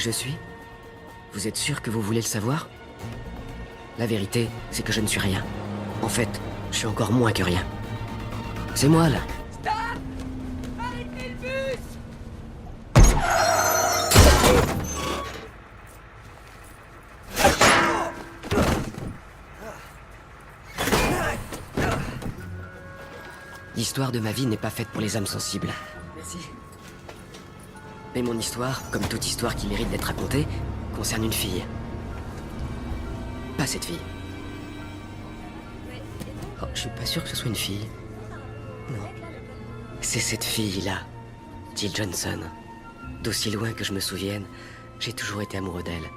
je suis? Vous êtes sûr que vous voulez le savoir? La vérité, c'est que je ne suis rien. En fait, je suis encore moins que rien. C'est moi, là. Stop! Arrêtez le bus! L'histoire de ma vie n'est pas faite pour les âmes sensibles. Merci. Mais mon histoire, comme toute histoire qui mérite d'être racontée, concerne une fille. Pas cette fille. Oh, je suis pas sûr que ce soit une fille. Non. C'est cette fille-là, Jill Johnson. D'aussi loin que je me souvienne, j'ai toujours été amoureux d'elle.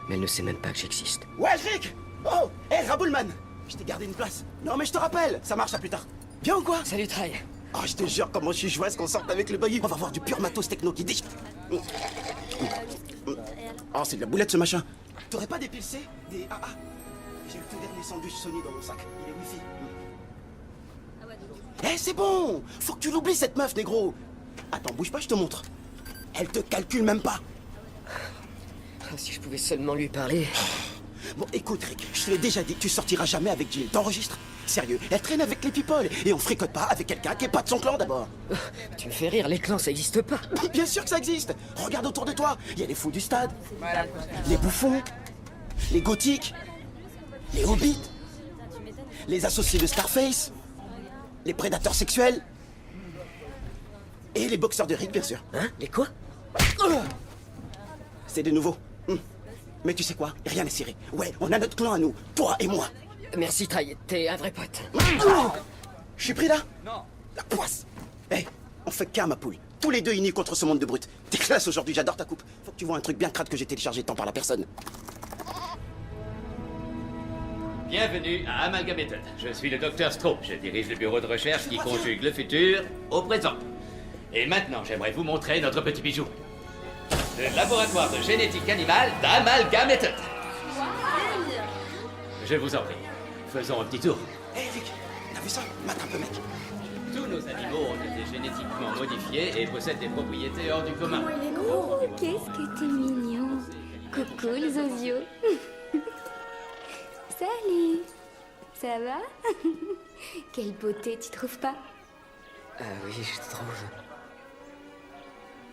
Mais elle ne sait même pas que j'existe. Ouais, Rick! Oh! Hé, Raboulman! Je t'ai gardé une place. Non, mais je te rappelle, ça marche à plus tard. Bien ou quoi? Salut, Try. Oh, je te jure, comment je suis joyeuse qu'on sorte avec le buggy. On va voir du pur matos techno qui dit. Oh, c'est de la boulette ce machin. T'aurais pas des piles C? Des AA? J'ai le tout dernier sandwich Sony dans mon sac. Il est wifi. Eh, c'est bon! Faut que tu l'oublies cette meuf, négro! Attends, bouge pas, je te montre. Elle te calcule même pas. Ah, si je pouvais seulement lui parler. Bon, écoute, Rick, je te l'ai déjà dit, tu sortiras jamais avec Jill. T'enregistres? Sérieux, elle traîne avec les people. Et on fricote pas avec quelqu'un qui est pas de son clan d'abord. Tu me fais rire, les clans, ça existe pas. Bien sûr que ça existe. Regarde autour de toi. Il y a les fous du stade, les bouffons, les gothiques, les hobbits, les associés de Starface, les prédateurs sexuels et les boxeurs de Rick, bien sûr. Hein? Les quoi? C'est de nouveau. Mais tu sais quoi? Rien n'est serré. Ouais, on a notre clan à nous, toi et moi. Merci, Try, t'es un vrai pote. Je suis pris là? Non. La poisse. Hé, on fait qu'un, ma poule. Tous les deux unis contre ce monde de brutes. T'es classe aujourd'hui, j'adore ta coupe. Faut que tu vois un truc bien crade que j'ai téléchargé tant par la personne. Bienvenue à Amalgamated. Je suis le docteur Stroh. Je dirige le bureau de recherche qui conjugue le futur au présent. Et maintenant, j'aimerais vous montrer notre petit bijou. Le laboratoire de génétique animale d'Amalgamated. Je vous en prie. Faisons un petit tour. Hé, Rick, t'as vu ça? Mate un peu, mec. Tous nos animaux ont été génétiquement modifiés et possèdent des propriétés hors du commun. Oh, il est gros. Qu'est-ce que t'es mignon. Coucou, le Zozio. Salut. Ça va? Quelle beauté, tu trouves pas? Ah oui, je trouve.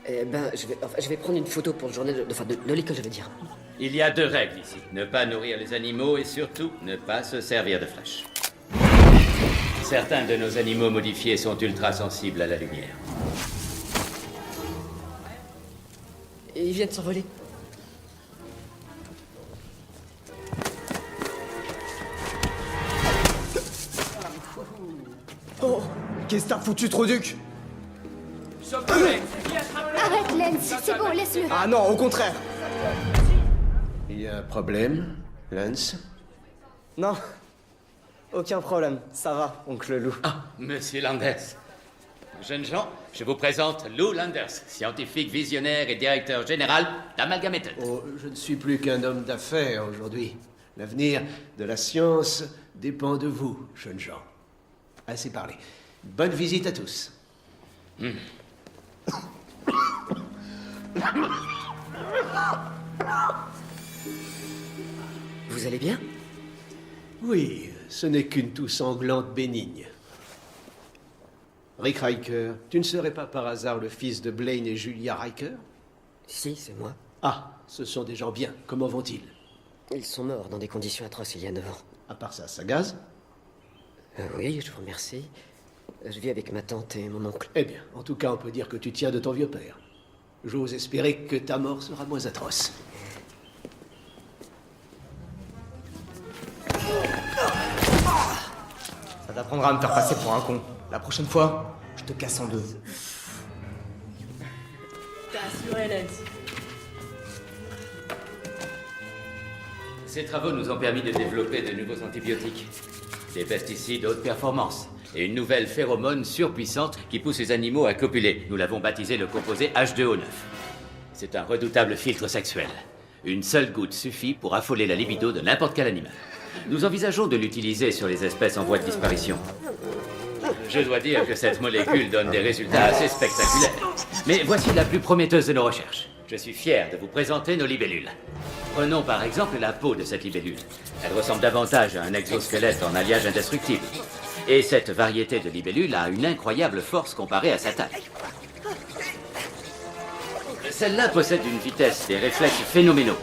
Eh ben, je vais prendre une photo pour le journal de l'école, je veux dire. Il y a 2 règles ici. Ne pas nourrir les animaux et surtout ne pas se servir de flèches. Certains de nos animaux modifiés sont ultra sensibles à la lumière. Et ils viennent s'envoler. Oh, qu'est-ce que t'as foutu, Troduc? Arrête, Lens, c'est bon, laisse-le. Ah non, au contraire. Il y a un problème, Lance? Non, aucun problème, ça va, oncle Lou. Ah, Monsieur Landers. Jeunes gens, je vous présente Lou Landers, scientifique visionnaire et directeur général d'Amalgamated. Oh, je ne suis plus qu'un homme d'affaires aujourd'hui. L'avenir de la science dépend de vous, jeunes gens. Assez parlé. Bonne visite à tous. Vous allez bien? Oui, ce n'est qu'une toux sanglante bénigne. Rick Riker, tu ne serais pas par hasard le fils de Blaine et Julia Riker? Si, c'est moi. Ah, ce sont des gens bien. Comment vont-ils? Ils sont morts dans des conditions atroces il y a 9 ans. À part ça, ça gaze? Oui, je vous remercie. Je vis avec ma tante et mon oncle. Eh bien, en tout cas, on peut dire que tu tiens de ton vieux père. J'ose espérer que ta mort sera moins atroce. Ça t'apprendra à me faire passer pour un con. La prochaine fois, je te casse en deux. Ces travaux nous ont permis de développer de nouveaux antibiotiques, des pesticides haute performance et une nouvelle phéromone surpuissante qui pousse les animaux à copuler. Nous l'avons baptisé le composé H2O9. C'est un redoutable filtre sexuel. Une seule goutte suffit pour affoler la libido de n'importe quel animal. Nous envisageons de l'utiliser sur les espèces en voie de disparition. Je dois dire que cette molécule donne des résultats assez spectaculaires. Mais voici la plus prometteuse de nos recherches. Je suis fier de vous présenter nos libellules. Prenons par exemple la peau de cette libellule. Elle ressemble davantage à un exosquelette en alliage indestructible. Et cette variété de libellule a une incroyable force comparée à sa taille. Celle-là possède une vitesse et des réflexes phénoménaux.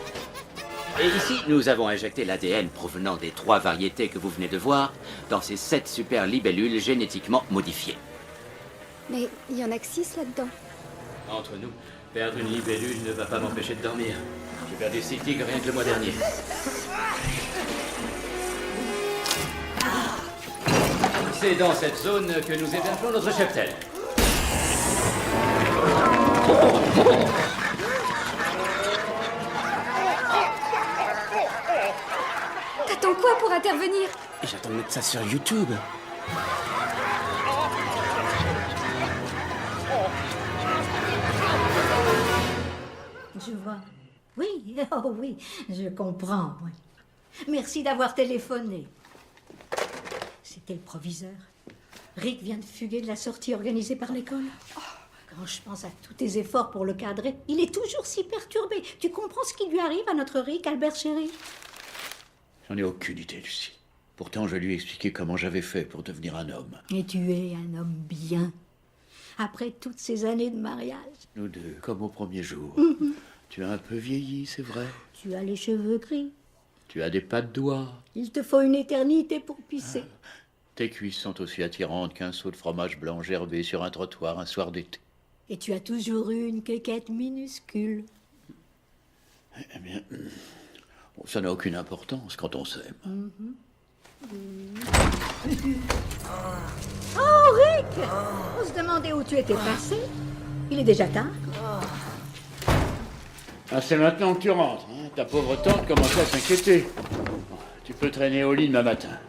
Et ici, nous avons injecté l'ADN provenant des 3 variétés que vous venez de voir dans ces 7 super libellules génétiquement modifiées. Mais il y en a que 6 là-dedans. Entre nous, perdre une libellule ne va pas m'empêcher de dormir. J'ai perdu 6 tigres rien que le mois dernier. C'est dans cette zone que nous hébergeons notre cheptel. T'attends quoi pour intervenir? J'attends de mettre ça sur YouTube. Je vois. Oui, oh oui, je comprends, oui. Merci d'avoir téléphoné. C'était le proviseur. Rick vient de fuguer de la sortie organisée par l'école. Quand je pense à tous tes efforts pour le cadrer, il est toujours si perturbé. Tu comprends ce qui lui arrive à notre Rick, Albert chéri? J'en ai aucune idée, Lucie. Pourtant, je lui ai expliqué comment j'avais fait pour devenir un homme. Et tu es un homme bien. Après toutes ces années de mariage. Nous deux, comme au premier jour. Tu as un peu vieilli, c'est vrai. Tu as les cheveux gris. Tu as des pas de doigts. Il te faut une éternité pour pisser. Tes cuisses sont aussi attirantes qu'un seau de fromage blanc gerbé sur un trottoir un soir d'été. Et tu as toujours eu une quéquette minuscule. Eh bien, ça n'a aucune importance quand on s'aime. Oh, Rick! On se demandait où tu étais passé. Il est déjà tard. Ah, c'est maintenant que tu rentres. Hein. Ta pauvre tante commençait à s'inquiéter. Tu peux traîner au lit demain matin.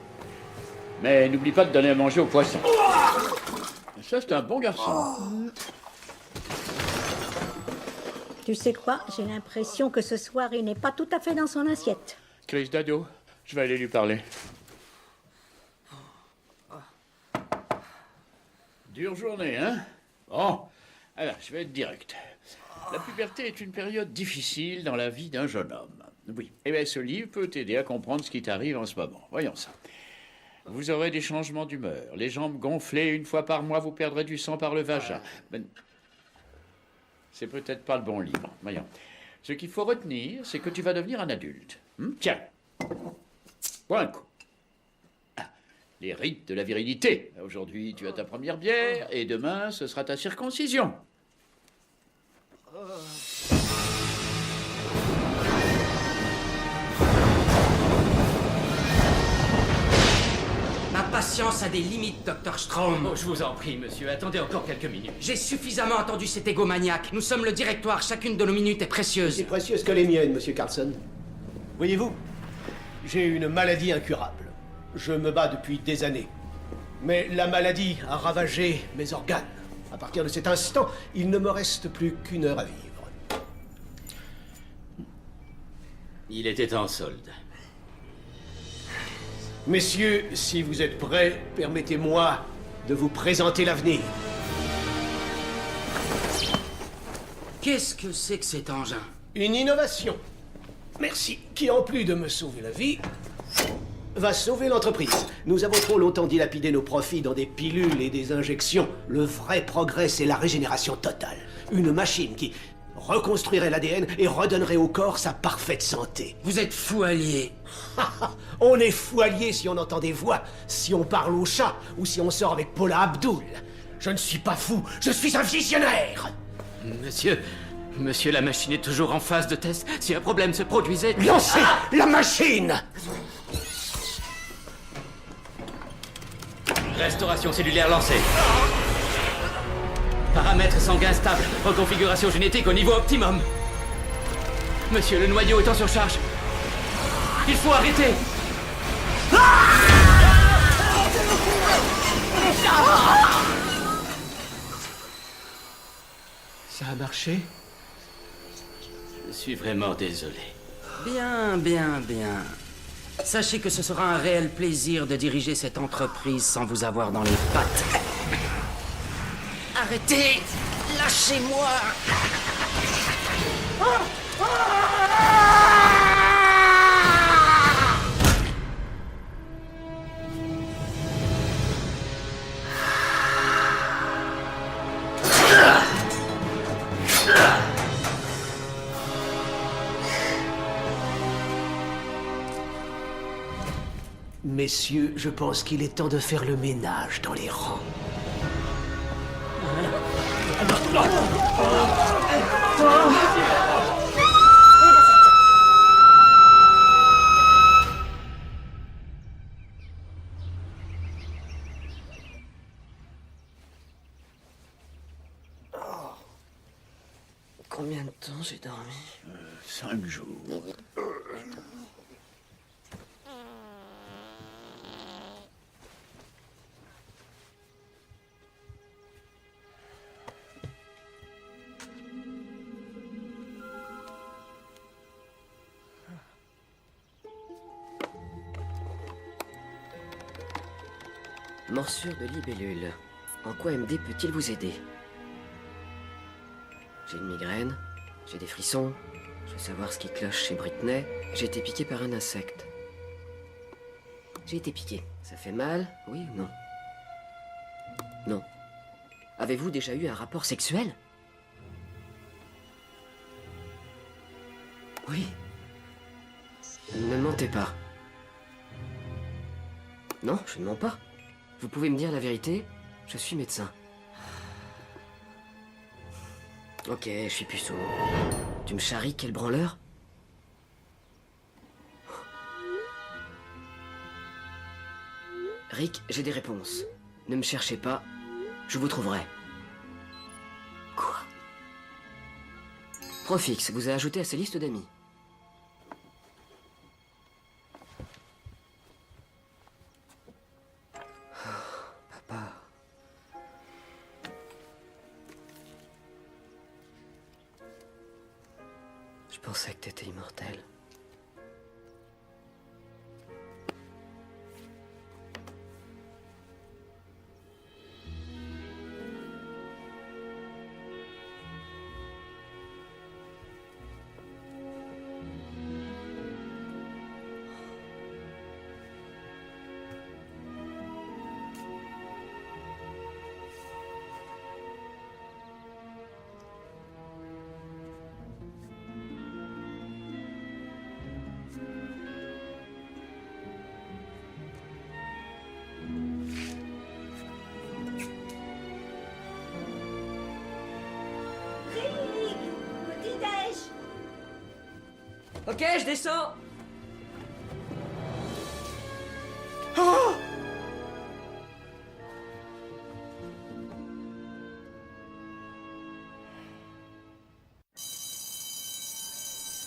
Mais n'oublie pas de donner à manger aux poissons. Ça, c'est un bon garçon. Tu sais quoi? J'ai l'impression que ce soir, il n'est pas tout à fait dans son assiette. Chris Dado, je vais aller lui parler. Dure journée, hein? Bon, alors, je vais être direct. La puberté est une période difficile dans la vie d'un jeune homme. Oui, et bien ce livre peut t'aider à comprendre ce qui t'arrive en ce moment. Voyons ça. Vous aurez des changements d'humeur, les jambes gonflées, 1 fois par mois, vous perdrez du sang par le vagin. Mais c'est peut-être pas le bon livre. Voyons. Ce qu'il faut retenir, c'est que tu vas devenir un adulte. Tiens, bois un coup. Ah, les rites de la virilité. Aujourd'hui, tu as ta première bière, et demain, ce sera ta circoncision. Ma patience a des limites, Dr. Strom. Oh, je vous en prie, monsieur, attendez encore quelques minutes. J'ai suffisamment attendu cet égomaniaque. Nous sommes le directoire, chacune de nos minutes est précieuse. C'est précieuse que les miennes, monsieur Carlson. Voyez-vous, j'ai une maladie incurable. Je me bats depuis des années. Mais la maladie a ravagé mes organes. À partir de cet instant, il ne me reste plus qu'1 heure à vivre. Il était en solde. Messieurs, si vous êtes prêts, permettez-moi de vous présenter l'avenir. Qu'est-ce que c'est que cet engin? Une innovation. Merci. Qui, en plus de me sauver la vie, va sauver l'entreprise. Nous avons trop longtemps dilapidé nos profits dans des pilules et des injections. Le vrai progrès, c'est la régénération totale. Une machine qui reconstruirait l'ADN et redonnerait au corps sa parfaite santé. Vous êtes fou allié. On est fou allié si on entend des voix, si on parle au chat ou si on sort avec Paula Abdul. Je ne suis pas fou, je suis un visionnaire. Monsieur, la machine est toujours en phase de test. Si un problème se produisait... Lancez la machine! Restauration cellulaire lancée. Paramètres sanguins stables. Reconfiguration génétique au niveau optimum. Monsieur, le noyau est en surcharge. Il faut arrêter. Ça a marché? Je suis vraiment désolé. Bien, bien, bien. Sachez que ce sera un réel plaisir de diriger cette entreprise sans vous avoir dans les pattes. Arrêtez! Lâchez-moi! Messieurs, je pense qu'il est temps de faire le ménage dans les rangs. Combien de temps j'ai dormi? 5 jours. Morsure de libellule. En quoi MD peut-il vous aider? J'ai une migraine, j'ai des frissons, je veux savoir ce qui cloche chez Britney. J'ai été piqué par un insecte. J'ai été piqué. Ça fait mal, oui ou non? Non. Avez-vous déjà eu un rapport sexuel? Oui. Ne mentez pas. Non, je ne mens pas. Vous pouvez me dire la vérité? Je suis médecin. Ok, je suis puceau. Tu me charries, quel branleur? Rick, j'ai des réponses. Ne me cherchez pas, je vous trouverai. Quoi? Profix vous a ajouté à sa liste d'amis. Papa. Je pensais que t'étais immortel. Ok, je descends. Oh!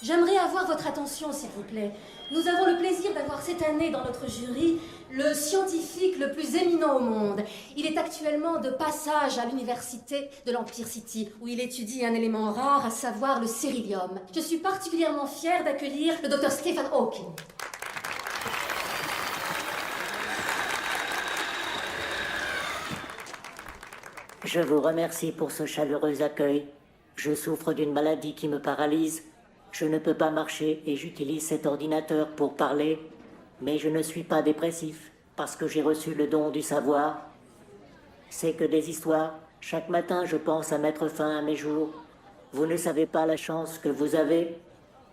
J'aimerais avoir votre attention, s'il vous plaît. Nous avons le plaisir d'avoir cette année dans notre jury le scientifique le plus éminent au monde. Il est actuellement de passage à l'université de l'Empire City, où il étudie un élément rare, à savoir le cérillium. Je suis particulièrement fière d'accueillir le Dr Stephen Hawking. Je vous remercie pour ce chaleureux accueil. Je souffre d'une maladie qui me paralyse. Je ne peux pas marcher et j'utilise cet ordinateur pour parler. Mais je ne suis pas dépressif, parce que j'ai reçu le don du savoir. C'est que des histoires. Chaque matin, je pense à mettre fin à mes jours. Vous ne savez pas la chance que vous avez.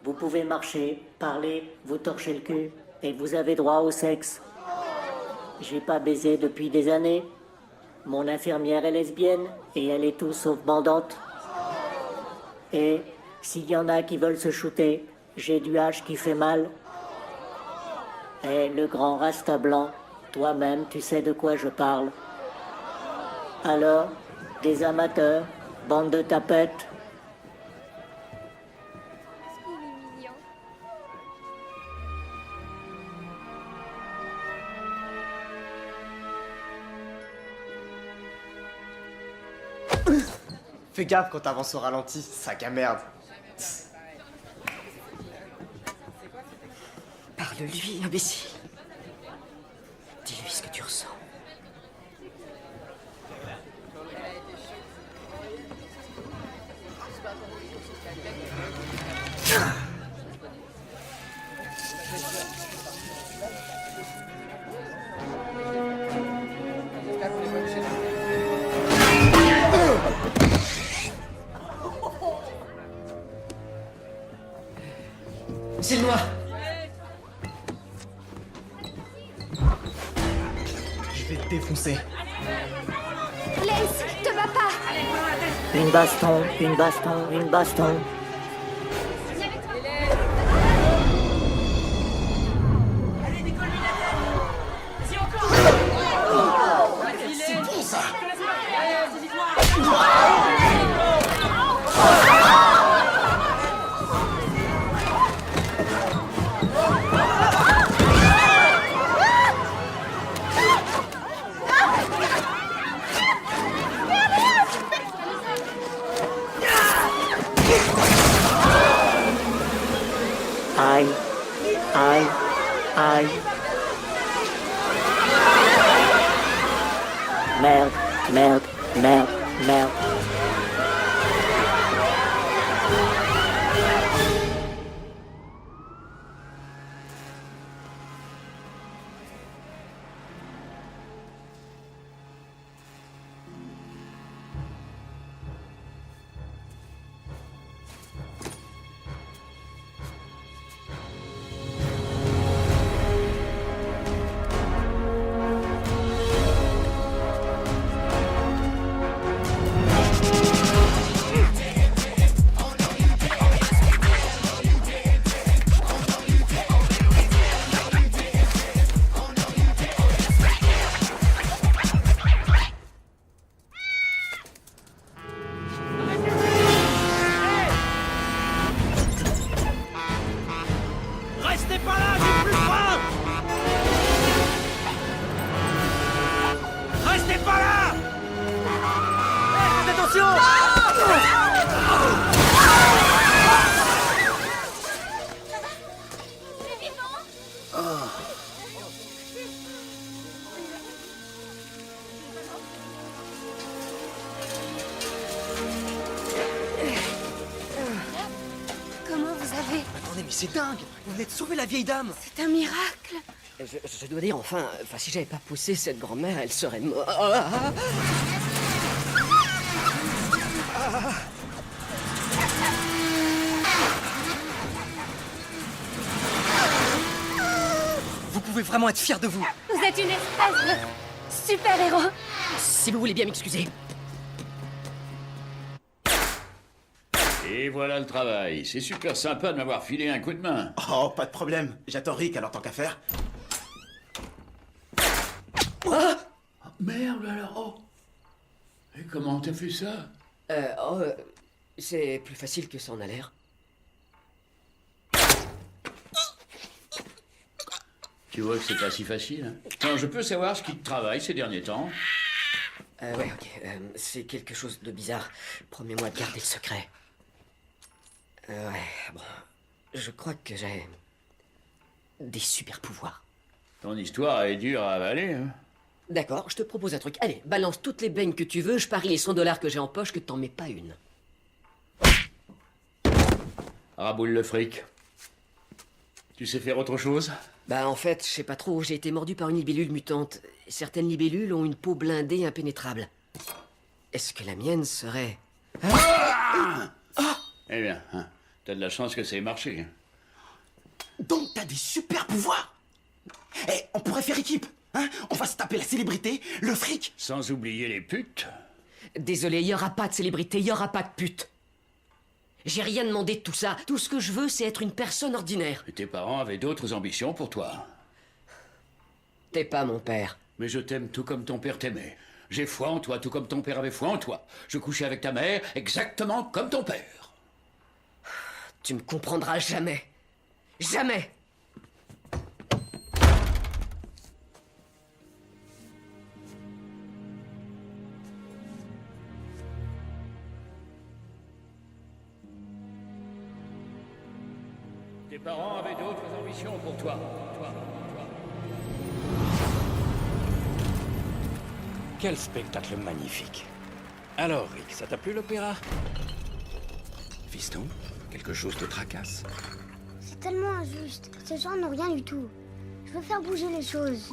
Vous pouvez marcher, parler, vous torcher le cul, et vous avez droit au sexe. J'ai pas baisé depuis des années. Mon infirmière est lesbienne, et elle est tout sauf bandante. Et s'il y en a qui veulent se shooter, j'ai du hache qui fait mal. Et le grand rasta blanc, toi-même, tu sais de quoi je parle. Alors, des amateurs, bande de tapettes. Fais gaffe quand t'avances au ralenti, sac à merde. Parle-lui, imbécile. Dis-lui ce que tu ressens. C'est moi. Je vais te défoncer. Lace, te bats pas. Une baston, une baston, une baston. C'est bon ça. Aïe, aïe, aïe. Merde, merde, merde, merde. Restez pas là, j'ai plus faim. Restez pas là. Faites attention. Comment vous avez... Attendez, mais c'est dingue. Vous venez de sauver la vieille dame. C'est un miracle. Je dois dire, enfin, si j'avais pas poussé cette grand-mère, elle serait morte. Vous pouvez vraiment être fiers de vous. Vous êtes une espèce de super-héros. Si vous voulez bien m'excuser. Et voilà le travail. C'est super sympa de m'avoir filé un coup de main. Oh, pas de problème. J'attends Rick, alors tant qu'à faire. Merde alors, oh. Et comment t'as fait ça? C'est plus facile que ça en a l'air. Tu vois que c'est pas si facile. Hein. Quand je peux savoir ce qui te travaille ces derniers temps? Ouais, ok. C'est quelque chose de bizarre. Promets-moi de garder le secret. Ouais, bon. Je crois que j'ai... des super pouvoirs. Ton histoire est dure à avaler, hein. D'accord, je te propose un truc. Allez, balance toutes les beignes que tu veux, je parie les 100 $ que j'ai en poche que t'en mets pas une. Raboule le fric. Tu sais faire autre chose? Bah en fait, je sais pas trop, j'ai été mordu par une libellule mutante. Certaines libellules ont une peau blindée impénétrable. Est-ce que la mienne serait... Eh bien, hein, t'as de la chance que ça ait marché. Hein. Donc t'as des super pouvoirs. Eh, on pourrait faire équipe, hein? On va se taper la célébrité, le fric. Sans oublier les putes. Désolé, y aura pas de célébrité, y aura pas de pute. J'ai rien demandé de tout ça. Tout ce que je veux, c'est être une personne ordinaire. Et tes parents avaient d'autres ambitions pour toi. T'es pas mon père. Mais je t'aime tout comme ton père t'aimait. J'ai foi en toi, tout comme ton père avait foi en toi. Je couchais avec ta mère exactement comme ton père. Tu me comprendras jamais. Jamais. Tes parents avaient d'autres ambitions pour toi. Quel spectacle magnifique. Alors, Rick, ça t'a plu l'opéra? Fiston, Quelque chose te tracasse? C'est tellement injuste. Ces gens n'ont rien du tout. Je veux faire bouger les choses.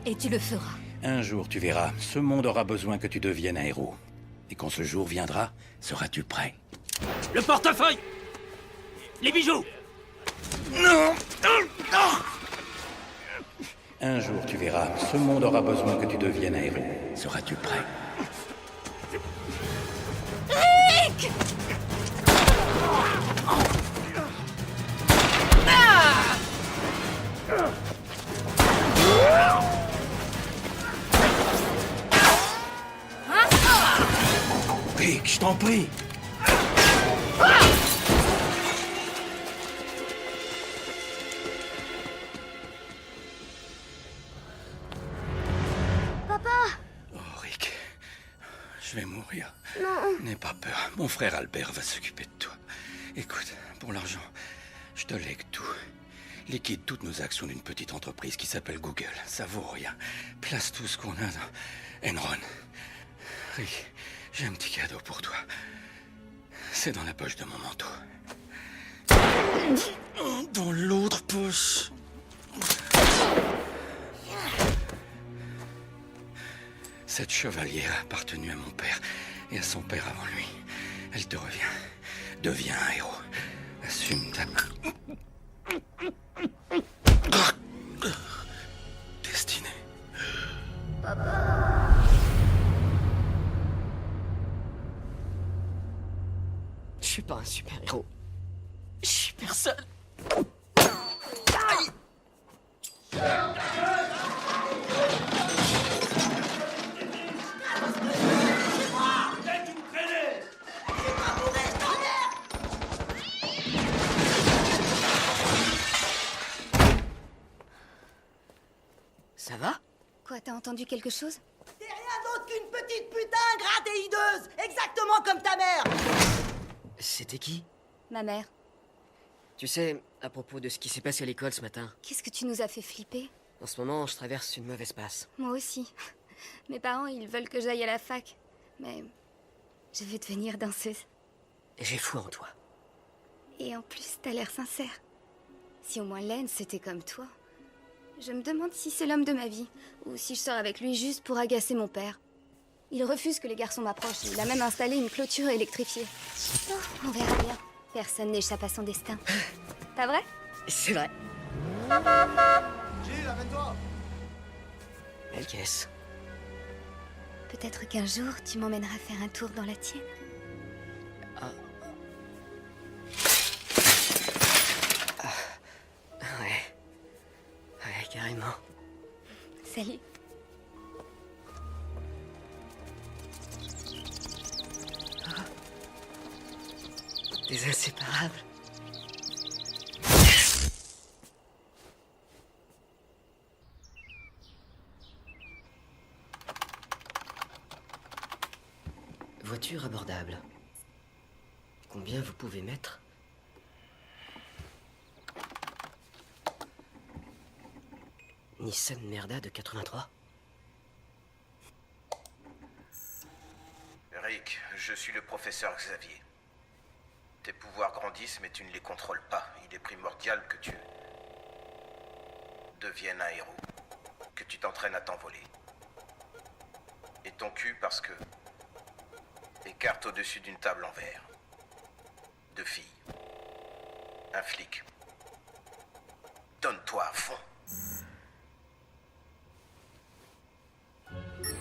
Et tu le feras. Un jour, tu verras, ce monde aura besoin que tu deviennes un héros. Et quand ce jour viendra, seras-tu prêt? Le portefeuille! Les bijoux! Non! Un jour, tu verras, ce monde aura besoin que tu deviennes un héros. Seras-tu prêt? Rick! Ah! Rick, je t'en prie! Papa! Oh, Rick. Je vais mourir. Non. N'aie pas peur. Mon frère Albert va s'occuper de toi. Écoute, pour l'argent, je te lègue tout. Liquide toutes nos actions d'une petite entreprise qui s'appelle Google. Ça vaut rien. Place tout ce qu'on a dans Enron. Rick, j'ai un petit cadeau pour toi. C'est dans la poche de mon manteau. Dans l'autre poche. Cette chevalière a appartenu à mon père et à son père avant lui. Elle te revient. Deviens un héros. Assume ta destinée. Papa. Je suis pas un super-héros. Je suis personne. Aïe! Ça va? Quoi, t'as entendu quelque chose? T'es rien d'autre qu'une petite putain ingrate et hideuse, exactement comme ta mère. C'était qui? Ma mère. Tu sais, à propos de ce qui s'est passé à l'école ce matin, Qu'est-ce que tu nous as fait flipper? en ce moment, je traverse une mauvaise passe. Moi aussi. Mes parents, ils veulent que j'aille à la fac. Mais je veux devenir danseuse. Et j'ai foi en toi. Et en plus, t'as l'air sincère. Si au moins Len, c'était comme toi. Je me demande si c'est l'homme de ma vie, ou si je sors avec lui juste pour agacer mon père. Il refuse que les garçons m'approchent, il a même installé une clôture électrifiée. Oh, on verra bien. Personne n'échappe à son destin. Pas vrai? C'est vrai. Gilles, amène-toi. Belle caisse. Peut-être qu'un jour, tu m'emmèneras faire un tour dans la tienne. Ouais. Ouais, carrément. Salut. Des inséparables. Voiture abordable. Combien vous pouvez mettre? Nissan Merda de 83. Rick, je suis le professeur Xavier. Tes pouvoirs grandissent, mais tu ne les contrôles pas. Il est primordial que tu deviennes un héros. Que tu t'entraînes à t'envoler. Et ton cul parce que... Écarte au-dessus d'une table en verre. 2 filles. Un flic. Donne-toi à fond.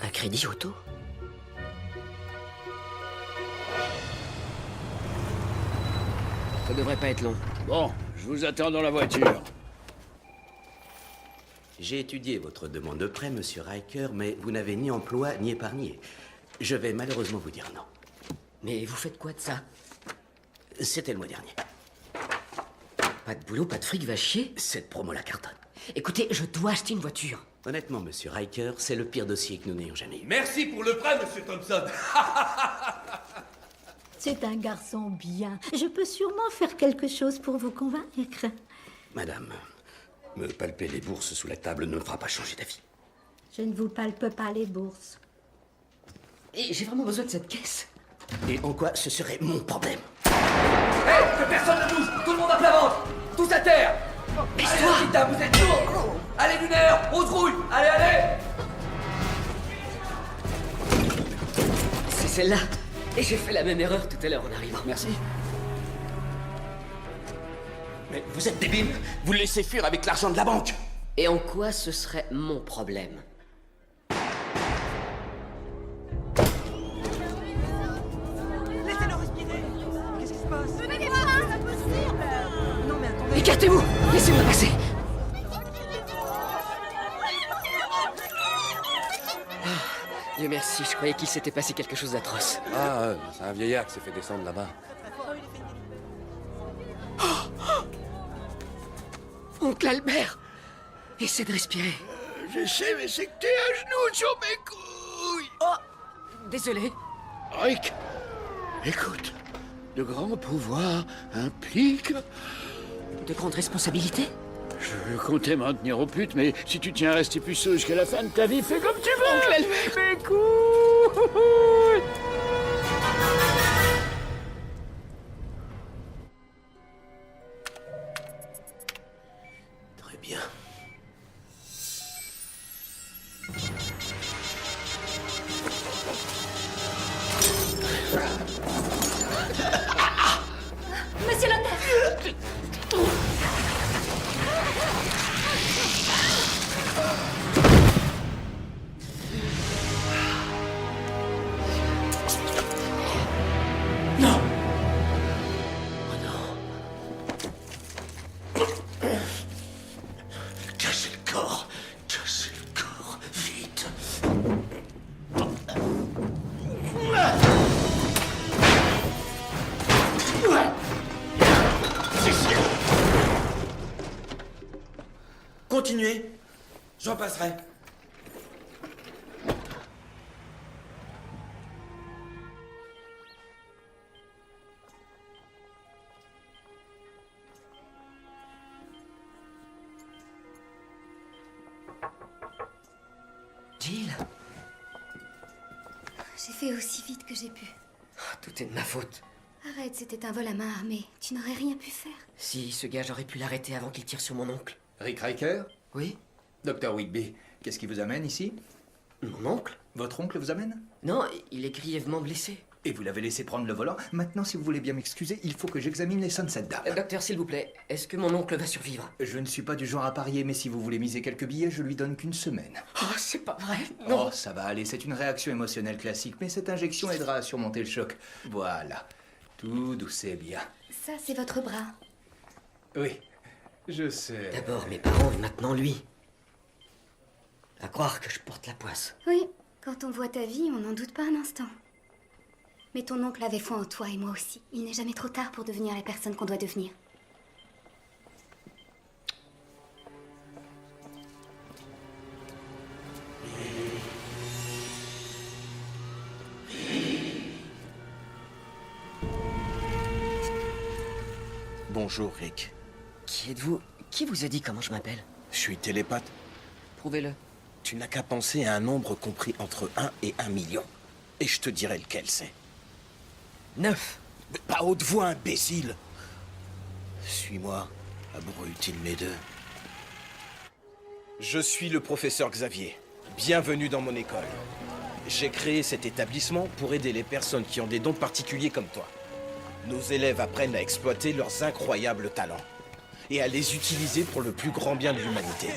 Un crédit auto? Ça devrait pas être long. Bon, je vous attends dans la voiture. J'ai étudié votre demande de prêt, monsieur Riker, mais vous n'avez ni emploi ni épargné. Je vais malheureusement vous dire non. Mais vous faites quoi de ça? C'était le mois dernier. Pas de boulot, pas de fric, va chier? Cette promo la cartonne. Écoutez, je dois acheter une voiture. Honnêtement, monsieur Riker, c'est le pire dossier que nous n'ayons jamais eu. Merci pour le prêt, monsieur Thompson. C'est un garçon bien. Je peux sûrement faire quelque chose pour vous convaincre. Madame, me palper les bourses sous la table ne me fera pas changer d'avis. Je ne vous palpe pas les bourses. Et j'ai vraiment besoin de cette caisse. Et en quoi ce serait mon problème? Hé, que personne ne bouge. Tout le monde à plat ventre. Tous à terre. Allez, putain, vous êtes lourds. Allez, lunaire, on se rouille. Allez, allez. C'est celle-là. Et j'ai fait la même erreur tout à l'heure en arrivant. Merci. Mais vous êtes débile. Vous le laissez fuir avec l'argent de la banque. Et en quoi ce serait mon problème? Laissez-le respirer. Qu'est-ce qui se passe? Venez voir, c'est impossible. Non mais attendez. Écartez-vous. Laissez-moi passer. Dieu merci, je croyais qu'il s'était passé quelque chose d'atroce. Ah, c'est un vieillard qui s'est fait descendre là-bas. Oncle Albert! Essaie de respirer. Je sais, mais c'est que t'es à genoux sur mes couilles. Oh! Désolé. Rick, écoute, de grands pouvoirs impliquent... De grandes responsabilités? Je comptais m'en tenir aux putes, mais si tu tiens à rester puceau jusqu'à la fin de ta vie, fais comme tu veux. Oncle Albert! Mes couilles. Très bien. Monsieur le notaire! Non! Cassez le corps! Cassez le corps! Vite! Continuez. J'en passerai. Jill? J'ai fait aussi vite que j'ai pu. Tout est de ma faute. Arrête, c'était un vol à main armée. Tu n'aurais rien pu faire. Si, ce gars, j'aurais pu l'arrêter avant qu'il tire sur mon oncle. Rick Riker? Oui? Docteur Whitby, qu'est-ce qui vous amène ici? Mon oncle? Votre oncle vous amène? Non, il est grièvement blessé. Et vous l'avez laissé prendre le volant? Maintenant, si vous voulez bien m'excuser, il faut que j'examine les sons de cette dame. Docteur, s'il vous plaît, est-ce que mon oncle va survivre? Je ne suis pas du genre à parier, mais si vous voulez miser quelques billets, je lui donne qu'une semaine. Oh, c'est pas vrai, non. Oh, ça va aller, c'est une réaction émotionnelle classique, mais cette injection aidera à surmonter le choc. Voilà. Tout douce et bien. Ça, c'est votre bras. Oui, je sais. D'abord mes parents et maintenant lui. À croire que je porte la poisse. Oui, quand on voit ta vie, on n'en doute pas un instant. Mais ton oncle avait foi en toi et moi aussi. Il n'est jamais trop tard pour devenir la personne qu'on doit devenir. Bonjour, Rick. Qui êtes-vous? Qui vous a dit comment je m'appelle? Je suis télépathe. Prouvez-le. Tu n'as qu'à penser à un nombre compris entre 1 et 1 million. Et je te dirai lequel c'est. 9. Mais pas haute voix, imbécile. Suis-moi, abruti de mes deux. Je suis le professeur Xavier. Bienvenue dans mon école. J'ai créé cet établissement pour aider les personnes qui ont des dons particuliers comme toi. Nos élèves apprennent à exploiter leurs incroyables talents et à les utiliser pour le plus grand bien de l'humanité.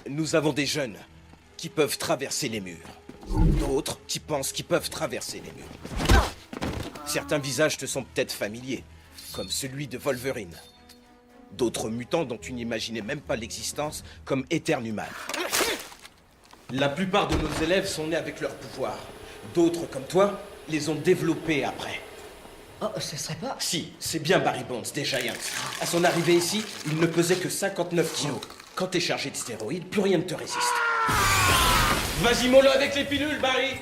Nous avons des jeunes qui peuvent traverser les murs. D'autres qui pensent qu'ils peuvent traverser les murs. Certains visages te sont peut-être familiers, comme celui de Wolverine. D'autres mutants dont tu n'imaginais même pas l'existence, comme Eternuman. La plupart de nos élèves sont nés avec leur pouvoir. D'autres, comme toi, les ont développés après. Oh, ce serait pas... Si, c'est bien Barry Bonds, des Giants. À son arrivée ici, il ne pesait que 59 kilos. Quand t'es chargé de stéroïdes, plus rien ne te résiste. Vas-y, mollo avec les pilules, Barry!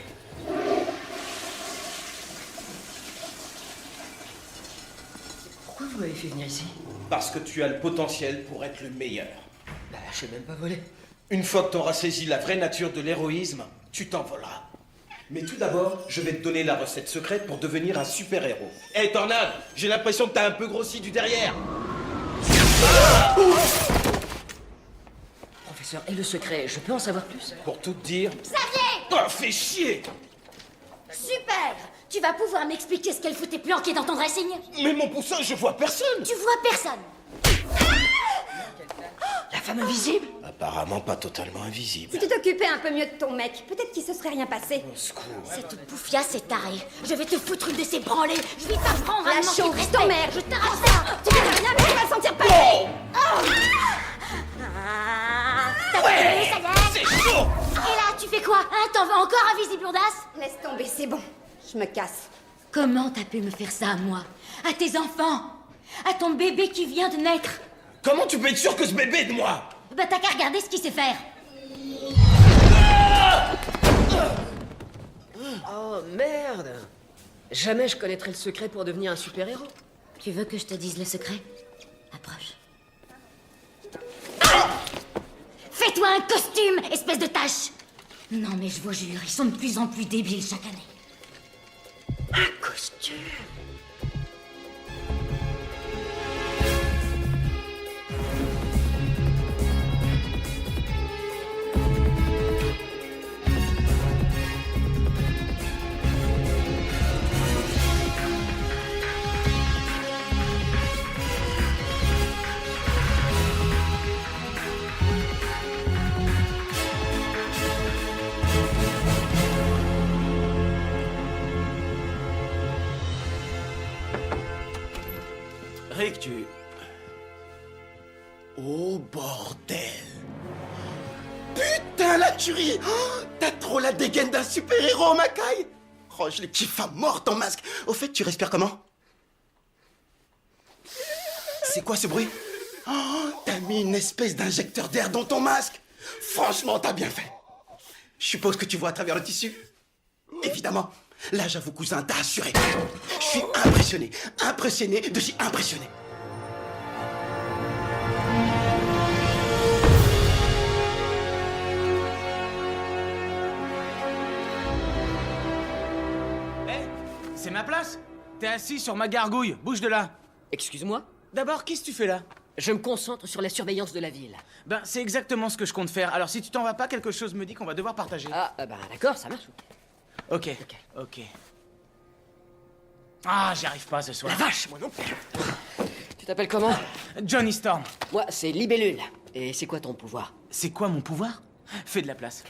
Pourquoi vous m'avez fait venir ici? Parce que tu as le potentiel pour être le meilleur. Bah, je sais même pas voler. Une fois que t'auras saisi la vraie nature de l'héroïsme, Tu t'envoleras. Mais tout d'abord, je vais te donner la recette secrète pour devenir un super-héros. Hé, Tornade, j'ai l'impression que t'as un peu grossi du derrière. Professeur, et le secret, je peux en savoir plus? Pour tout te dire... Xavier! Oh, fais chier! Super! Tu vas pouvoir m'expliquer ce qu'elle foutait planquée dans ton dressing? Mais mon poussin, je vois personne! Tu vois personne! La femme invisible? Apparemment pas totalement invisible. Si tu t'occupais un peu mieux de ton mec, peut-être qu'il se serait rien passé. Cette poufiasse est tarée. Je vais te foutre une de ces branlées. Je vais t'apprendre à La manquer de chose, respect. ton mère. Je t'arrache ça. Tu verras rien, mais tu vas le sentir passer. T'as trouvé, ça y est? C'est chaud! Et là, tu fais quoi? Hein? T'en veux encore, invisible blondasse? Laisse tomber, c'est bon. Je me casse. Comment t'as pu me faire ça à moi? À tes enfants? À ton bébé qui vient de naître? Comment tu peux être sûr que ce bébé est de moi? Bah t'as qu'à regarder ce qu'il sait faire. Oh, merde! Jamais je connaîtrais le secret pour devenir un super-héros. Tu veux que je te dise le secret? Approche. Fais-toi un costume, espèce de tâche! Non mais je vous jure, ils sont de plus en plus débiles chaque année. Un costume? Rick, tu... Oh, bordel! Putain, la tuerie! Oh, t'as trop la dégaine d'un super-héros, Mackay! Oh, je les kiffe à mort, ton masque! Au fait, tu respires comment? C'est quoi ce bruit? Oh, t'as mis une espèce d'injecteur d'air dans ton masque! Franchement, t'as bien fait! Je suppose que tu vois à travers le tissu? Évidemment! Là, j'avoue, cousin, t'as assuré! Je suis impressionné! Impressionné de chez impressionné! C'est ma place? T'es assis sur ma gargouille, bouge de là. Excuse-moi? D'abord, qu'est-ce que tu fais là? Je me concentre sur la surveillance de la ville. Ben, c'est exactement ce que je compte faire. Alors, si tu t'en vas pas, quelque chose me dit qu'on va devoir partager. Ah, bah d'accord, ça marche. Ok. Ah, j'y arrive pas ce soir. La vache, moi non plus. Tu t'appelles comment? Johnny Storm. Moi, c'est Libellule. Et c'est quoi ton pouvoir? C'est quoi mon pouvoir? Fais de la place.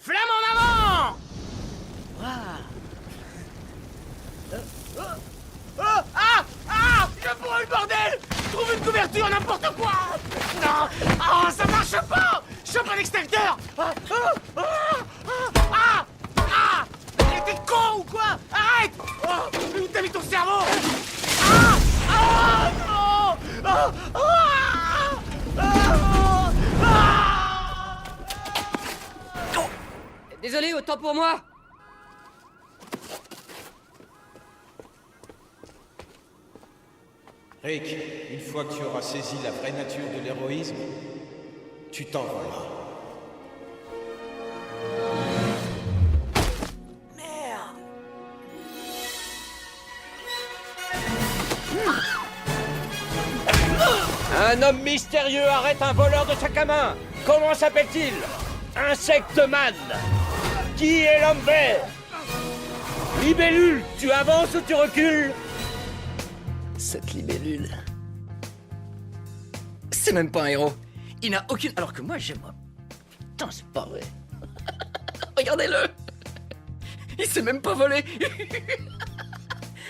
Flamme en avant! Je brûle le bordel! Trouve une couverture, n'importe quoi! Non! Ah, ça marche pas! Chope un extincteur! T'es con ou quoi? Arrête! Oh, où t'as mis ton cerveau? Non! Désolé, autant pour moi. Rick, une fois que tu auras saisi la vraie nature de l'héroïsme, tu t'envoleras. Un homme mystérieux arrête un voleur de sac à main. Comment s'appelle-t-il? Insecteman. Qui est l'homme vert? Libellule, tu avances ou tu recules? Cette libellule. C'est même pas un héros. Il n'a aucune. Alors que moi, j'aime. Putain, c'est pas vrai. Regardez-le. Il sait même pas voler.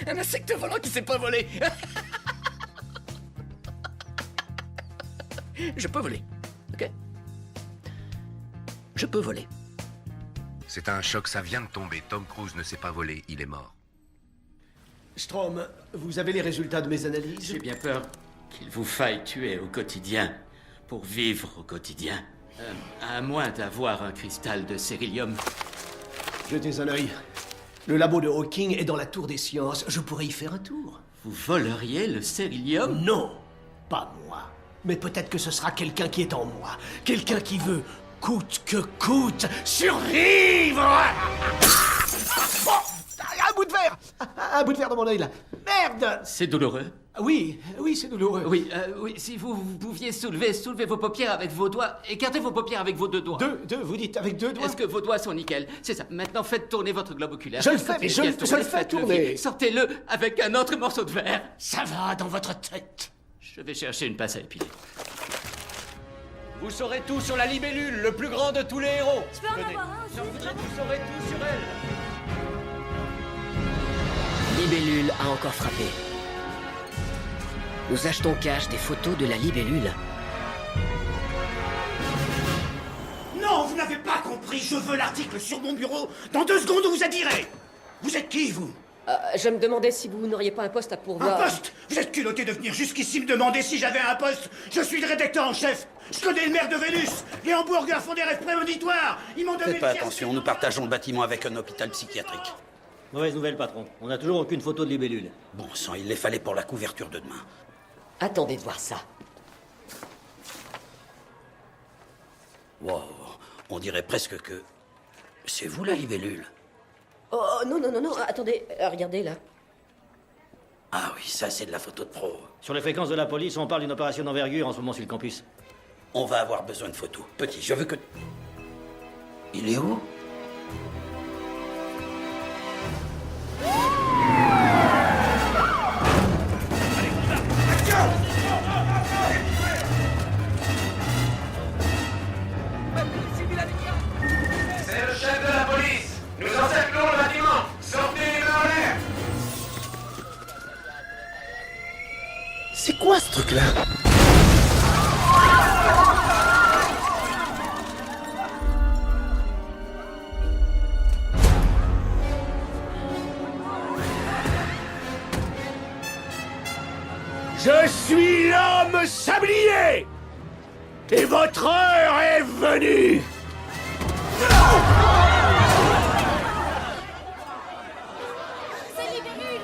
Un insecte volant qui sait pas voler. Je peux voler. Ok? Je peux voler. C'est un choc, ça vient de tomber. Tom Cruise ne sait pas voler, il est mort. Strom, vous avez les résultats de mes analyses? J'ai bien peur qu'il vous faille tuer au quotidien pour vivre au quotidien. À moins d'avoir un cristal de cérillium. Jetez un œil. Le labo de Hawking est dans la tour des sciences. Je pourrais y faire un tour. Vous voleriez le cérillium? Non, pas moi. Mais peut-être que ce sera quelqu'un qui est en moi. Quelqu'un qui veut coûte que coûte, survivre. Un bout de verre. Un bout de verre dans mon œil, là. Merde. C'est douloureux? Oui, c'est douloureux. Oui, si vous pouviez soulever vos paupières avec vos doigts, écartez vos paupières avec vos deux doigts. Deux, vous dites avec deux doigts? Est-ce que vos doigts sont nickel? C'est ça. Maintenant, faites tourner votre globe oculaire. Je le fais, mais je le fais tourner. Sortez-le avec un autre morceau de verre. Ça va dans votre tête. Je vais chercher une pince à épiler. Vous saurez tout sur la libellule, le plus grand de tous les héros. Je peux en avoir un aussi. J'en voudrais que vous saurez tout sur elle. Libellule a encore frappé. Nous achetons cash des photos de la libellule. Non, vous n'avez pas compris. Je veux l'article sur mon bureau. Dans 2 secondes, vous adirez. Vous êtes qui, vous? Je me demandais si vous n'auriez pas un poste à pourvoir. Un poste? Vous êtes culotté de venir jusqu'ici me demander si j'avais un poste. Je suis le rédacteur en chef. Je connais le maire de Vénus. Les hamburgers font des rêves prémonitoires. Ils m'ont donné... Faites pas attention, nous partageons le bâtiment avec un hôpital psychiatrique. Mauvaise nouvelle, patron. On n'a toujours aucune photo de libellule. Bon sang, il les fallait pour la couverture de demain. Attendez de voir ça. Wow, on dirait presque que... C'est vous la libellule? Oh, non, attendez, regardez là. Ah oui, ça c'est de la photo de pro. Sur les fréquences de la police, on parle d'une opération d'envergure en ce moment sur le campus. On va avoir besoin de photos. Petit, je veux que... Il est où? C'est le chef de la police. Nous encerclons le bâtiment. Sortez les mains en l'air. C'est quoi ce truc-là? Je suis l'homme sablier. Et votre heure est venue. C'est libellule.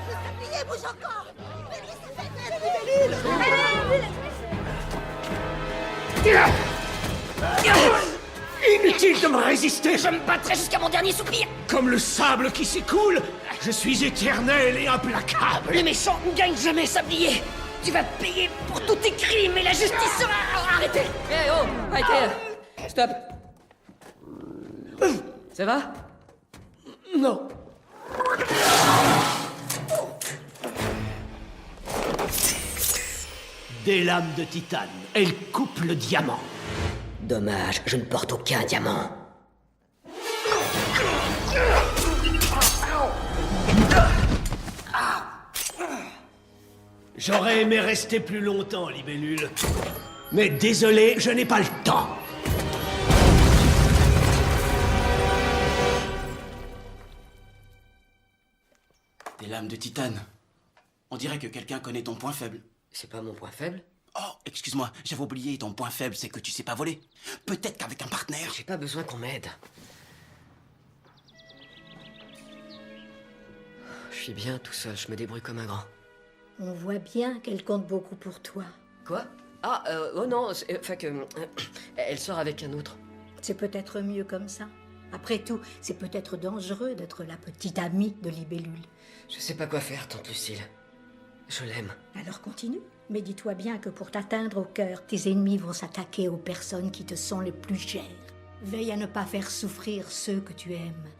Le sablier bouge encore. Mais lui, c'est fait libellule. Inutile de me résister. Je me battrai jusqu'à mon dernier soupir. Comme le sable qui s'écoule, je suis éternel et implacable. Les méchants ne gagnent jamais, sablier. Tu vas payer pour tous tes crimes et la justice sera... Arrêtez. Eh oh, arrêtez. Stop. Ça va? Non. Des lames de titane. Elles coupent le diamant. Dommage, je ne porte aucun diamant. J'aurais aimé rester plus longtemps, libellule. Mais désolé, je n'ai pas le temps. Des lames de titane. On dirait que quelqu'un connaît ton point faible. C'est pas mon point faible? Oh, excuse-moi, j'avais oublié, ton point faible, c'est que tu sais pas voler. Peut-être qu'avec un partenaire... J'ai pas besoin qu'on m'aide. Je suis bien tout seul, je me débrouille comme un grand. On voit bien qu'elle compte beaucoup pour toi. Quoi? Ah, oh non, enfin que... elle sort avec un autre. C'est peut-être mieux comme ça. Après tout, c'est peut-être dangereux d'être la petite amie de libellule. Je sais pas quoi faire, tante Lucille. Je l'aime. Alors continue. Mais dis-toi bien que pour t'atteindre au cœur, tes ennemis vont s'attaquer aux personnes qui te sont les plus chères. Veille à ne pas faire souffrir ceux que tu aimes.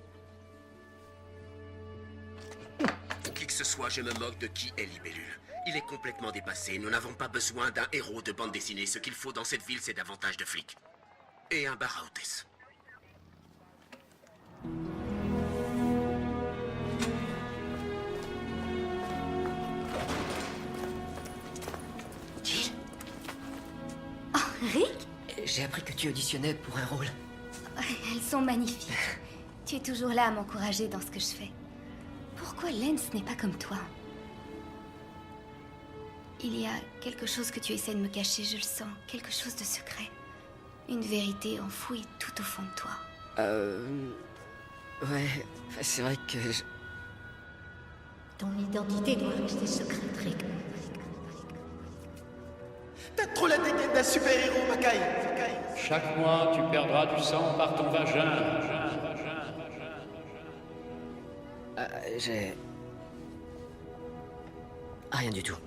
Pour qui que ce soit, je me moque de qui est Libellule. Il est complètement dépassé. Nous n'avons pas besoin d'un héros de bande dessinée. Ce qu'il faut dans cette ville, c'est davantage de flics. Et un bar à hôtesse. Jill? Oh, Rick? J'ai appris que tu auditionnais pour un rôle. Elles sont magnifiques. Tu es toujours là à m'encourager dans ce que je fais. Pourquoi Lance n'est pas comme toi? Il y a quelque chose que tu essaies de me cacher, je le sens. Quelque chose de secret. Une vérité enfouie tout au fond de toi. Ouais, c'est vrai que... Ton identité doit rester secrète, Rick. Ta Trop la dégaine d'un super-héros, Mackay. Chaque mois, tu perdras du sang par ton vagin. J'ai... Rien du tout.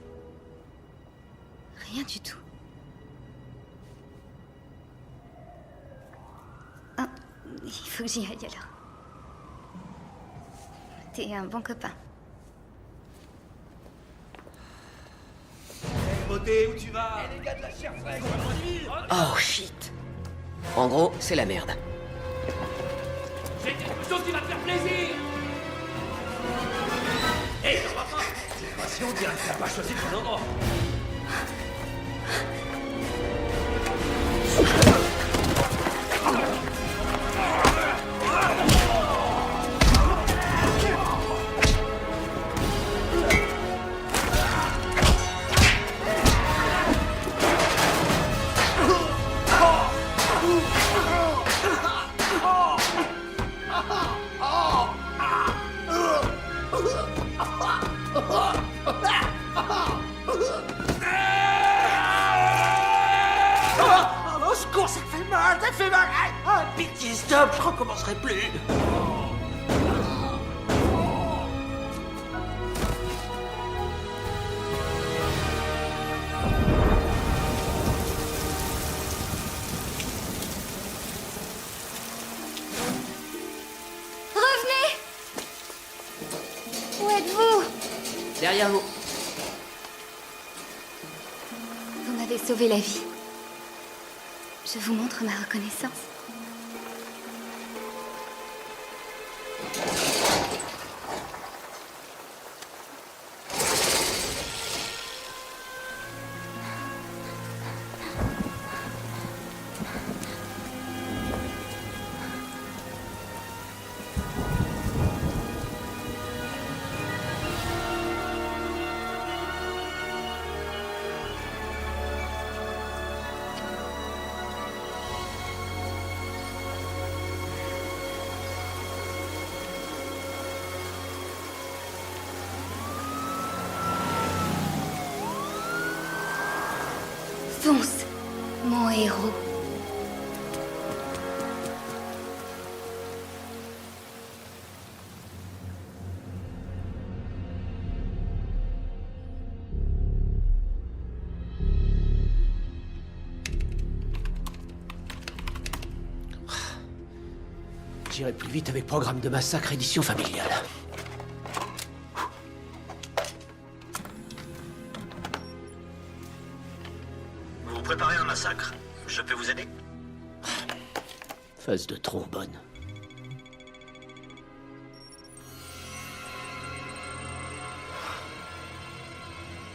Rien du tout. Ah, il faut que j'y aille alors. T'es un bon copain. Beauté, où tu vas? Les gars de la chair fraîche, Oh shit. En gros, c'est la merde. j'ai quelque chose qui va te faire plaisir. Hé, on va pas. Cette fois-ci, on dirait que t'as pas choisi ton endroit. Au secours, ça fait mal, ça fait mal. Ah, pitié, stop, je recommencerai plus. Revenez! Où êtes-vous? Derrière vous. Vous m'avez sauvé la vie. Je vous montre ma reconnaissance. Fonce, mon héros. J'irai plus vite avec Programme de massacre édition familiale. Vous préparez un massacre. Je peux vous aider? Phase de trombone.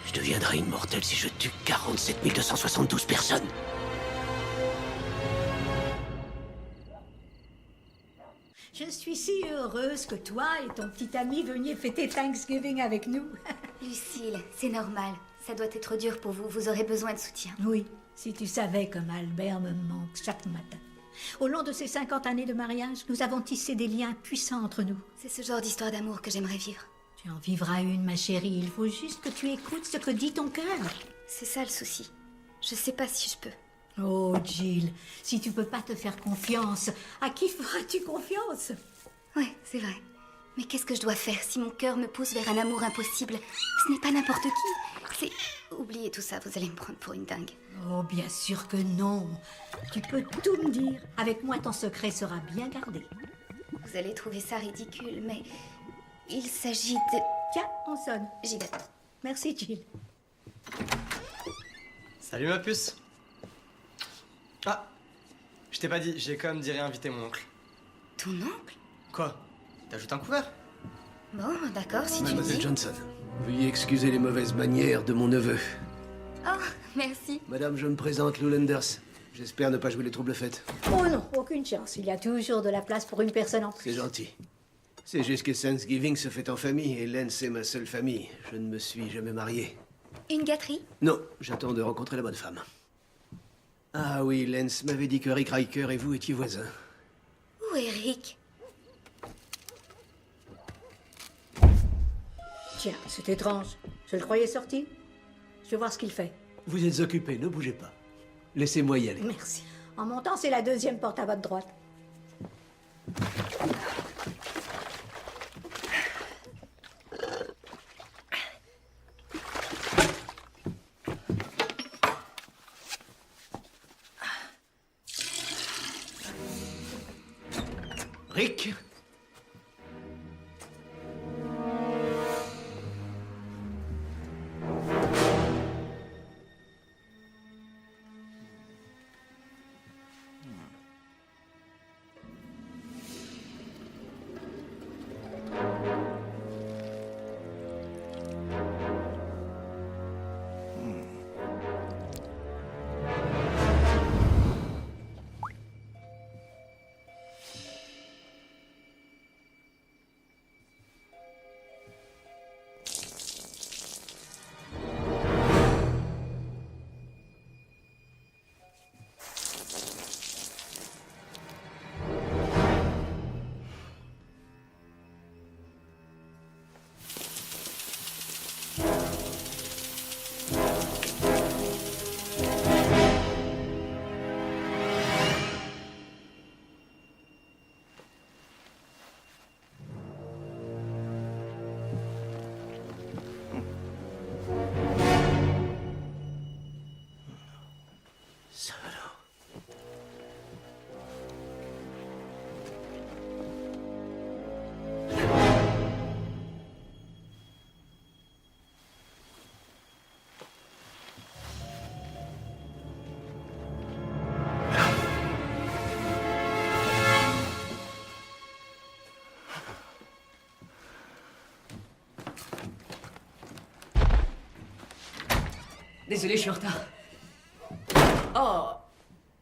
Je deviendrai immortel si je tue 47 272 personnes. Je suis si heureuse que toi et ton petit ami veniez fêter Thanksgiving avec nous. Lucille, c'est normal. Ça doit être dur pour vous. Vous aurez besoin de soutien. Oui, si tu savais comme Albert me manque chaque matin. Au long de ces 50 années de mariage, nous avons tissé des liens puissants entre nous. C'est ce genre d'histoire d'amour que j'aimerais vivre. Tu en vivras une, ma chérie. Il faut juste que tu écoutes ce que dit ton cœur. C'est ça le souci. Je sais pas si je peux. Oh, Jill, si tu peux pas te faire confiance, à qui feras-tu confiance? Ouais, c'est vrai. Mais qu'est-ce que je dois faire si mon cœur me pousse vers un amour impossible? Ce n'est pas n'importe qui. C'est... Oubliez tout ça, vous allez me prendre pour une dingue. Oh, bien sûr que non. Tu peux tout me dire. Avec moi, ton secret sera bien gardé. Vous allez trouver ça ridicule, mais... il s'agit de... Tiens, on sonne. J'y vais. Merci, Jill. Salut ma puce. Ah, je t'ai pas dit, j'ai quand même dit réinviter mon oncle. Ton oncle? Quoi? T'ajoutes un couvert? Bon, d'accord, si tu Mademoiselle dis. Johnson, veuillez excuser les mauvaises manières de mon neveu. Oh, merci. Madame, je me présente, Lou Landers. J'espère ne pas jouer les troubles fêtes. Oh non, aucune chance. Il y a toujours de la place pour une personne en plus. C'est gentil. C'est juste que Thanksgiving se fait en famille et Len, c'est ma seule famille. Je ne me suis jamais marié. Une gâterie? Non, j'attends de rencontrer la bonne femme. Ah oui, Lens m'avait dit que Rick Riker et vous étiez voisins. Où est Rick? Tiens, c'est étrange. Je le croyais sorti. Je vais voir ce qu'il fait. Vous êtes occupé, ne bougez pas. Laissez-moi y aller. Merci. En montant, c'est la deuxième porte à votre droite. Rick? Désolé, je suis en retard. Oh,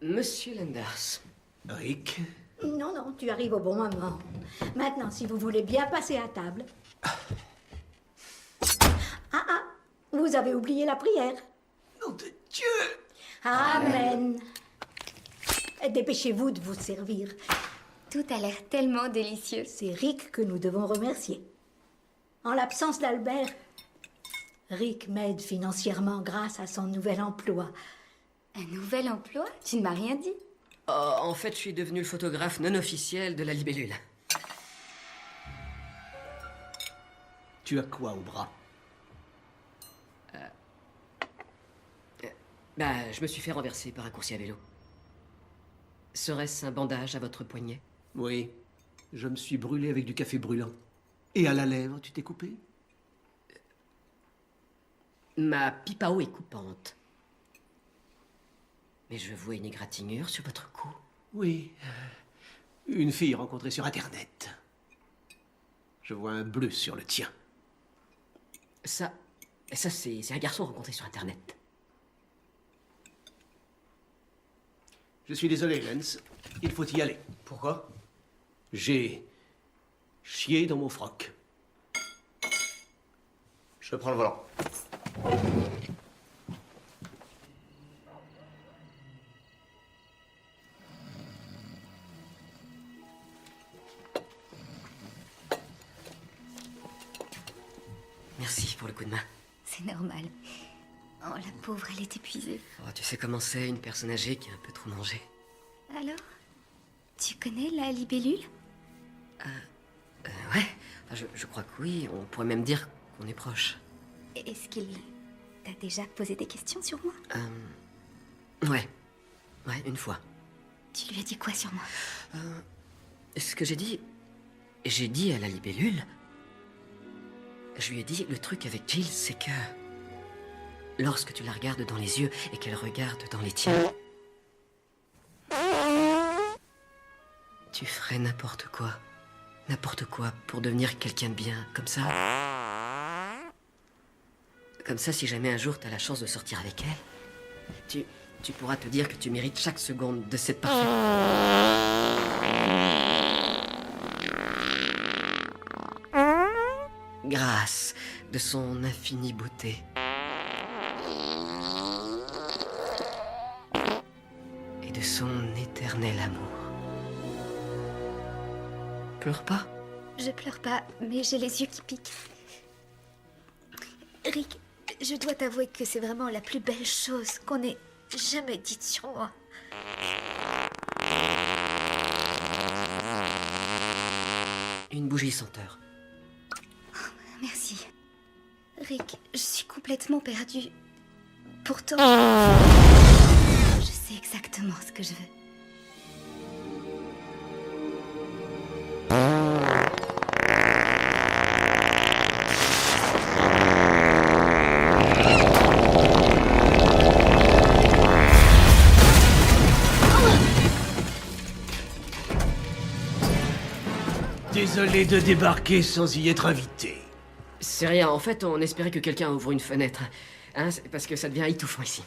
Monsieur Landers. Rick? Non, non, tu arrives au bon moment. Maintenant, si vous voulez bien passer à table. Ah, vous avez oublié la prière. Nom de Dieu! Amen. Dépêchez-vous de vous servir. Tout a l'air tellement délicieux. C'est Rick que nous devons remercier. En l'absence d'Albert, Rick m'aide financièrement grâce à son nouvel emploi. Un nouvel emploi? Tu ne m'as rien dit. Oh, en fait, je suis devenu le photographe non officiel de la libellule. Tu as quoi au bras? Je me suis fait renverser par un coursier à vélo. Serait-ce un bandage à votre poignet? Oui. Je me suis brûlé avec du café brûlant. Et à la lèvre, tu t'es coupé? Ma pipe à eau est coupante. Mais je vois une égratignure sur votre cou. Oui. Une fille rencontrée sur Internet. Je vois un bleu sur le tien. Ça c'est un garçon rencontré sur Internet. Je suis désolé, Lance. Il faut y aller. Pourquoi? J'ai chié dans mon froc. Je prends le volant. Merci pour le coup de main. C'est normal. Oh, la pauvre, elle est épuisée. Oh, tu sais comment c'est, une personne âgée qui a un peu trop mangé. Alors, tu connais la libellule? Ouais, enfin, je crois que oui, on pourrait même dire qu'on est proches. Est-ce qu'il t'a déjà posé des questions sur moi? Ouais, une fois. Tu lui as dit quoi sur moi? Ce que j'ai dit à la libellule, je lui ai dit, le truc avec Jill, c'est que lorsque tu la regardes dans les yeux et qu'elle regarde dans les tiens, tu ferais n'importe quoi pour devenir quelqu'un de bien, comme ça. Comme ça, si jamais un jour t'as la chance de sortir avec elle, tu pourras te dire que tu mérites chaque seconde de cette parfaite. Grâce de son infinie beauté. Et de son éternel amour. Pleure pas. Je pleure pas, mais j'ai les yeux qui piquent. Rick, je dois t'avouer que c'est vraiment la plus belle chose qu'on ait jamais dite sur moi. Une bougie senteur. Merci. Rick, je suis complètement perdue. Pourtant, je sais exactement ce que je veux. Désolé de débarquer sans y être invité. C'est rien, en fait, on espérait que quelqu'un ouvre une fenêtre. Hein, c'est parce que ça devient étouffant ici.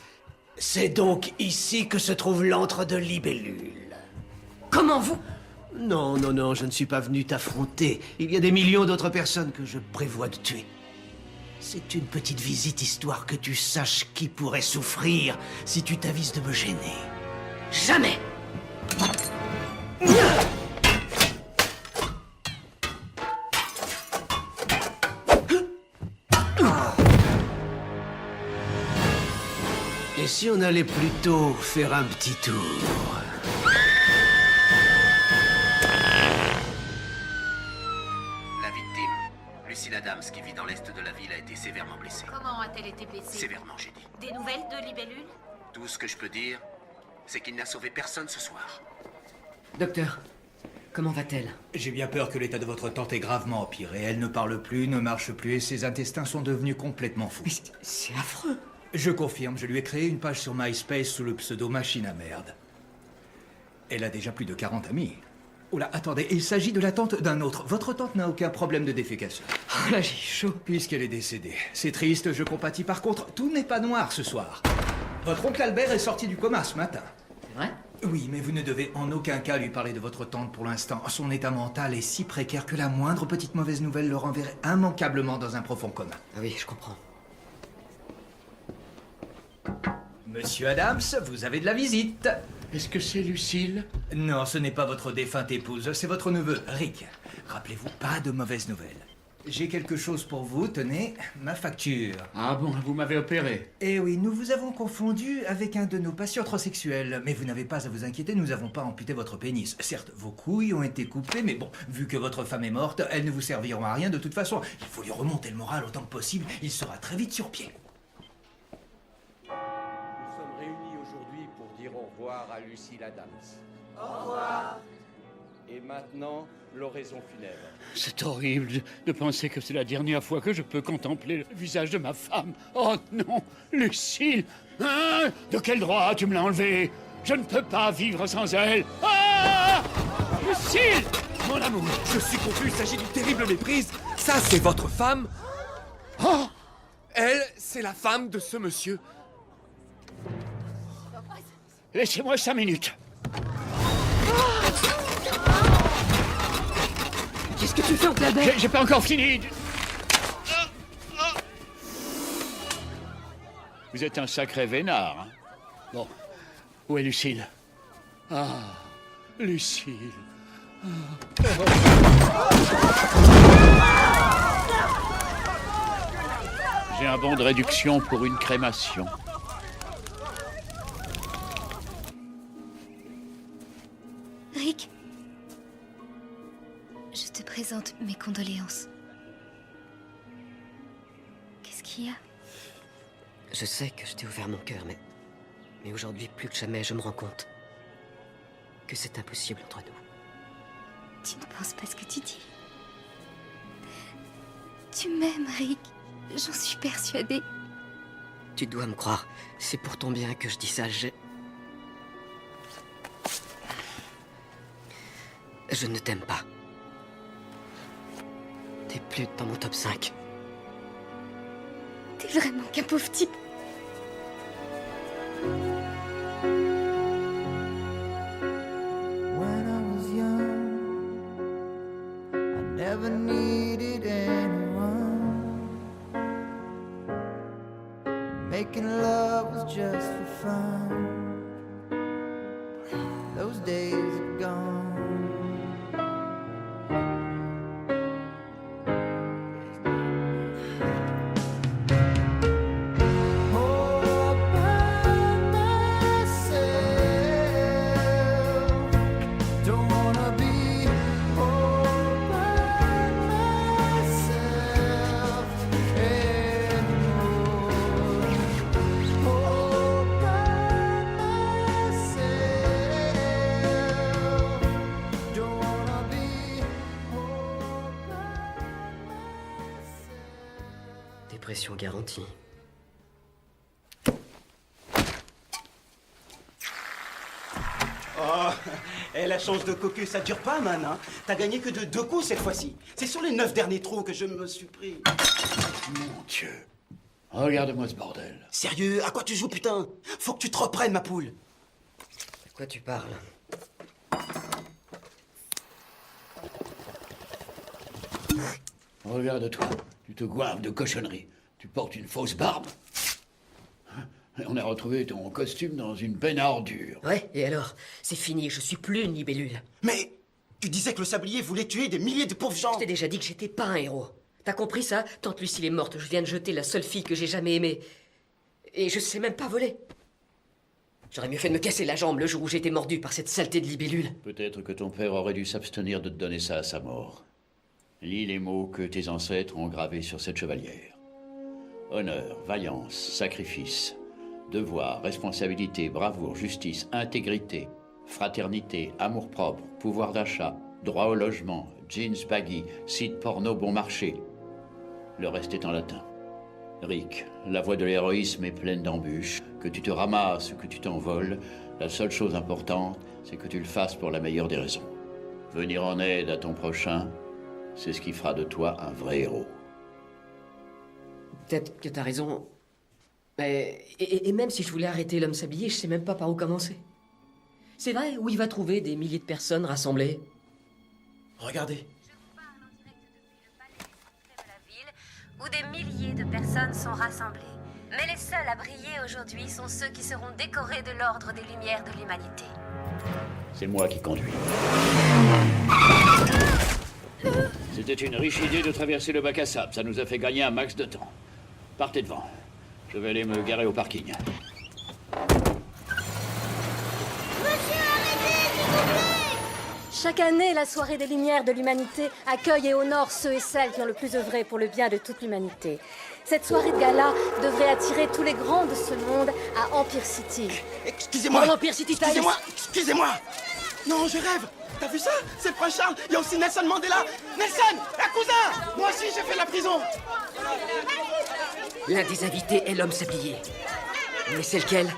C'est donc ici que se trouve l'antre de Libellule. Comment vous? Non, non, non, je ne suis pas venu t'affronter. Il y a des millions d'autres personnes que je prévois de tuer. C'est une petite visite histoire que tu saches qui pourrait souffrir si tu t'avises de me gêner. Jamais! Et si on allait plutôt faire un petit tour? La victime, Lucille Adams, qui vit dans l'est de la ville, a été sévèrement blessée. Comment a-t-elle été blessée? Sévèrement, j'ai dit. Des nouvelles de Libellule? Tout ce que je peux dire, c'est qu'il n'a sauvé personne ce soir. Docteur, comment va-t-elle? J'ai bien peur que l'état de votre tante ait gravement empiré. Elle ne parle plus, ne marche plus et ses intestins sont devenus complètement fous. Mais c'est affreux. Je confirme, je lui ai créé une page sur MySpace sous le pseudo Machine à merde. Elle a déjà plus de 40 amis. Oula, attendez, il s'agit de la tante d'un autre. Votre tante n'a aucun problème de défécation. Oh là, j'ai chaud. Puisqu'elle est décédée. C'est triste, je compatis. Par contre, tout n'est pas noir ce soir. Votre oncle Albert est sorti du coma ce matin. C'est vrai? Oui, mais vous ne devez en aucun cas lui parler de votre tante pour l'instant. Son état mental est si précaire que la moindre petite mauvaise nouvelle le renverrait immanquablement dans un profond coma. Ah oui, je comprends. Monsieur Adams, vous avez de la visite. Est-ce que c'est Lucille? Non, ce n'est pas votre défunte épouse, c'est votre neveu, Rick. Rappelez-vous, pas de mauvaises nouvelles. J'ai quelque chose pour vous, tenez, ma facture. Ah bon, vous m'avez opéré. Eh oui, nous vous avons confondu avec un de nos patients hétérosexuels. Mais vous n'avez pas à vous inquiéter, nous n'avons pas amputé votre pénis. Certes, vos couilles ont été coupées, mais bon, vu que votre femme est morte, elles ne vous serviront à rien de toute façon. Il faut lui remonter le moral autant que possible, il sera très vite sur pied. Nous sommes réunis aujourd'hui pour dire au revoir à Lucille Adams. Au revoir. Et maintenant, l'oraison funèbre. C'est horrible de penser que c'est la dernière fois que je peux contempler le visage de ma femme. Oh non, Lucille! Hein? De quel droit tu me l'as enlevée? Je ne peux pas vivre sans elle. Ah! Lucille! Mon amour! Je suis confus, il s'agit d'une terrible méprise. Ça, c'est votre femme? Oh! Elle, c'est la femme de ce monsieur. Laissez-moi 5 minutes. Qu'est-ce que tu fais, oncle Albert? J'ai pas encore fini. Vous êtes un sacré vénard. Hein? Bon, où est Lucille? Ah, Lucille. J'ai un bon de réduction pour une crémation. Rick, je te présente mes condoléances. Qu'est-ce qu'il y a? Je sais que je t'ai ouvert mon cœur, mais aujourd'hui, plus que jamais, je me rends compte que c'est impossible entre nous. Tu ne penses pas ce que tu dis? Tu m'aimes, Rick. J'en suis persuadée. Tu dois me croire. C'est pour ton bien que je dis ça. Je ne t'aime pas. T'es plus dans mon top 5. T'es vraiment qu'un pauvre type. When I was young, I never needed anyone. Making love was just for fun. Those days are gone. Protection garantie. Oh, la chance de cocu, ça dure pas, man. Hein. T'as gagné que de 2 coups cette fois-ci. C'est sur les 9 derniers trous que je me suis pris. Mon Dieu. Regarde-moi ce bordel. Sérieux, à quoi tu joues, putain? Faut que tu te reprennes, ma poule. De quoi tu parles? Regarde-toi. Tu te goinves de cochonneries. Tu portes une fausse barbe. On a retrouvé ton costume dans une benne à ordures. Ouais, et alors? C'est fini, je suis plus une libellule. Mais tu disais que le sablier voulait tuer des milliers de pauvres gens. Je t'ai déjà dit que j'étais pas un héros. T'as compris ça? Tante Lucille est morte, je viens de jeter la seule fille que j'ai jamais aimée. Et je sais même pas voler. J'aurais mieux fait de me casser la jambe le jour où j'étais mordu par cette saleté de libellule. Peut-être que ton père aurait dû s'abstenir de te donner ça à sa mort. Lis les mots que tes ancêtres ont gravés sur cette chevalière. Honneur, vaillance, sacrifice, devoir, responsabilité, bravoure, justice, intégrité, fraternité, amour-propre, pouvoir d'achat, droit au logement, jeans baggy, site porno bon marché. Le reste est en latin. Rick, la voie de l'héroïsme est pleine d'embûches. Que tu te ramasses ou que tu t'envoles, la seule chose importante, c'est que tu le fasses pour la meilleure des raisons. Venir en aide à ton prochain, c'est ce qui fera de toi un vrai héros. Peut-être que t'as raison. Mais... Et même si je voulais arrêter l'homme sablier, je sais même pas par où commencer. C'est vrai, où il va trouver des milliers de personnes rassemblées? Regardez. Où des milliers de personnes sont rassemblées. Mais les seuls à briller aujourd'hui sont ceux qui seront décorés de l'ordre des Lumières de l'Humanité. C'est moi qui conduis. C'était une riche idée de traverser le bac à sable. Ça nous a fait gagner un max de temps. Partez devant. Je vais aller me garer au parking. Chaque année, la soirée des Lumières de l'Humanité accueille et honore ceux et celles qui ont le plus œuvré pour le bien de toute l'humanité. Cette soirée de gala devrait attirer tous les grands de ce monde à Empire City. Excusez-moi. Empire City, Excusez-moi. Non, je rêve. T'as vu ça? C'est le prince Charles. Il y a aussi Nelson Mandela. Nelson, un cousin. Moi aussi, j'ai fait la prison. L'un des invités est l'homme sablier. Mais c'est lequel?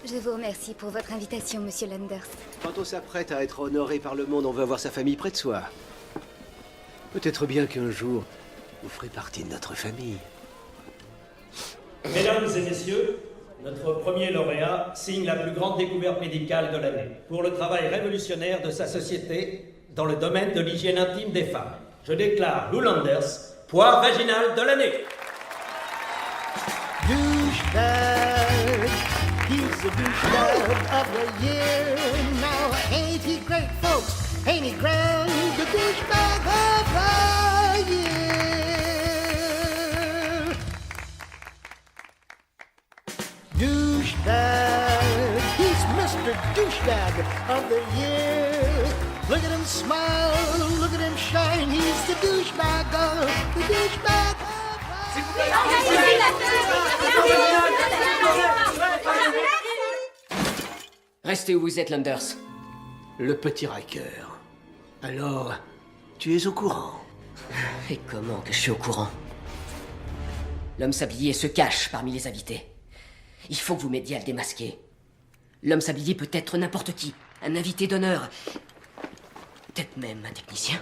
Je vous remercie pour votre invitation, monsieur Landers. Quand on s'apprête à être honoré par le monde, on veut avoir sa famille près de soi. Peut-être bien qu'un jour, vous ferez partie de notre famille. Mesdames et messieurs, notre premier lauréat signe la plus grande découverte médicale de l'année pour le travail révolutionnaire de sa société dans le domaine de l'hygiène intime des femmes. Je déclare Lou Landers, poire vaginale de l'année. Douchebag, he's the douchebag of the year. Now ain't he great, folks? Ain't he grand? The douchebag of the year. Douchebag, he's Mr. Douchebag of the year. Look at him smile, look at him shine. He's the douchebag of the douchebag. Restez où vous êtes, Landers. Le petit Riker. Alors, tu es au courant? Et comment que je suis au courant? L'homme sablier se cache parmi les invités. Il faut que vous m'aidiez à le démasquer. L'homme sablier peut être n'importe qui. Un invité d'honneur. Peut-être même un technicien.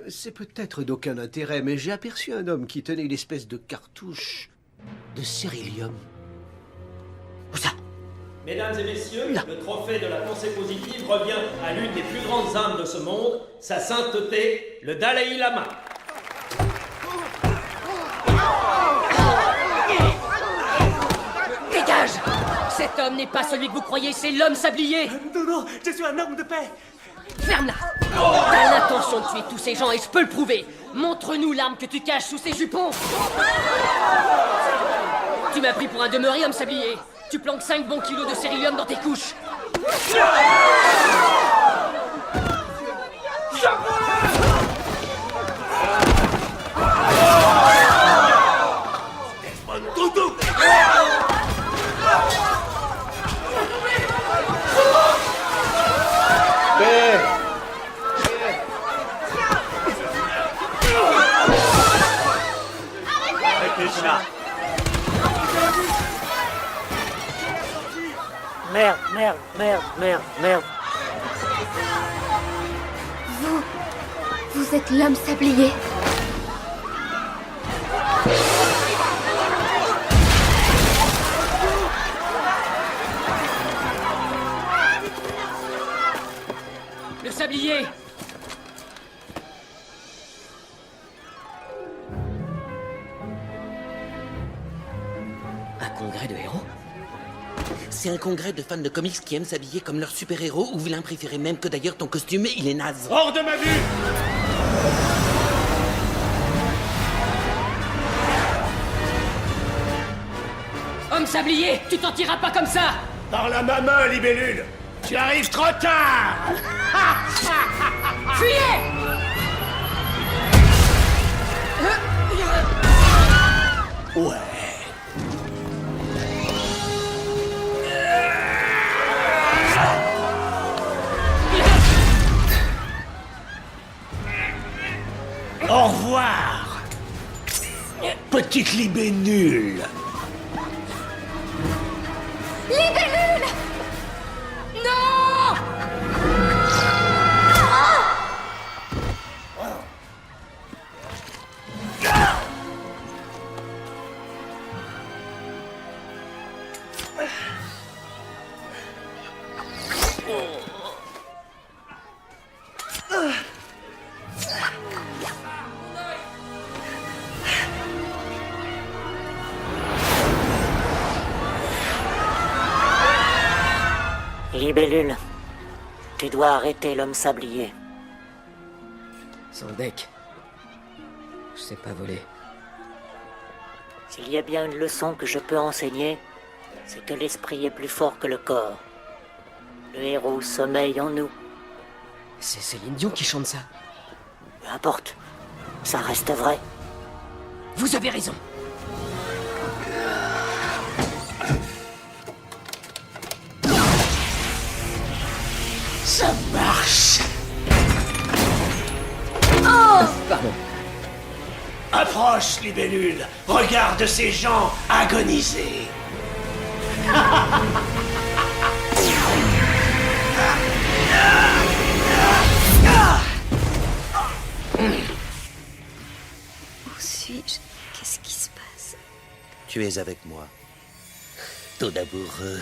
C'est peut-être d'aucun intérêt, mais j'ai aperçu un homme qui tenait une espèce de cartouche de cérélium. Où ça? Mesdames et messieurs, le trophée de la pensée positive revient à l'une des plus grandes âmes de ce monde, sa sainteté, le Dalai Lama. Dégage! Cet homme n'est pas celui que vous croyez, c'est l'homme sablier! Non, je suis un homme de paix. Ferme-la! T'as l'intention de tuer tous ces gens et je peux le prouver! Montre-nous l'arme que tu caches sous ces jupons! Tu m'as pris pour un demeuré, homme sablier! Tu planques 5 bons kilos de cérélium dans tes couches! Père, ça. Merde, merde, merde, merde, merde. Vous êtes l'homme sablier. Le sablier! Un congrès de héros? C'est un congrès de fans de comics qui aiment s'habiller comme leurs super-héros ou vilains préférés, même que d'ailleurs ton costume, il est naze. Hors de ma vue! Homme sablier, tu t'en tireras pas comme ça! Par la main, libellule! Tu arrives trop tard! Fuyez! Ouais. Au revoir, petite libellule. Libellule! Non! Libellule, tu dois arrêter l'homme sablier. Sans deck. Je sais pas voler. S'il y a bien une leçon que je peux enseigner, c'est que l'esprit est plus fort que le corps. Le héros sommeille en nous. C'est Céline Dion qui chante ça. Peu importe, ça reste vrai. Vous avez raison. Ça marche. Oh! Pardon. Approche, libellule. Regarde ces gens agoniser. Où suis-je? Qu'est-ce qui se passe? Tu es avec moi. Ton amoureux.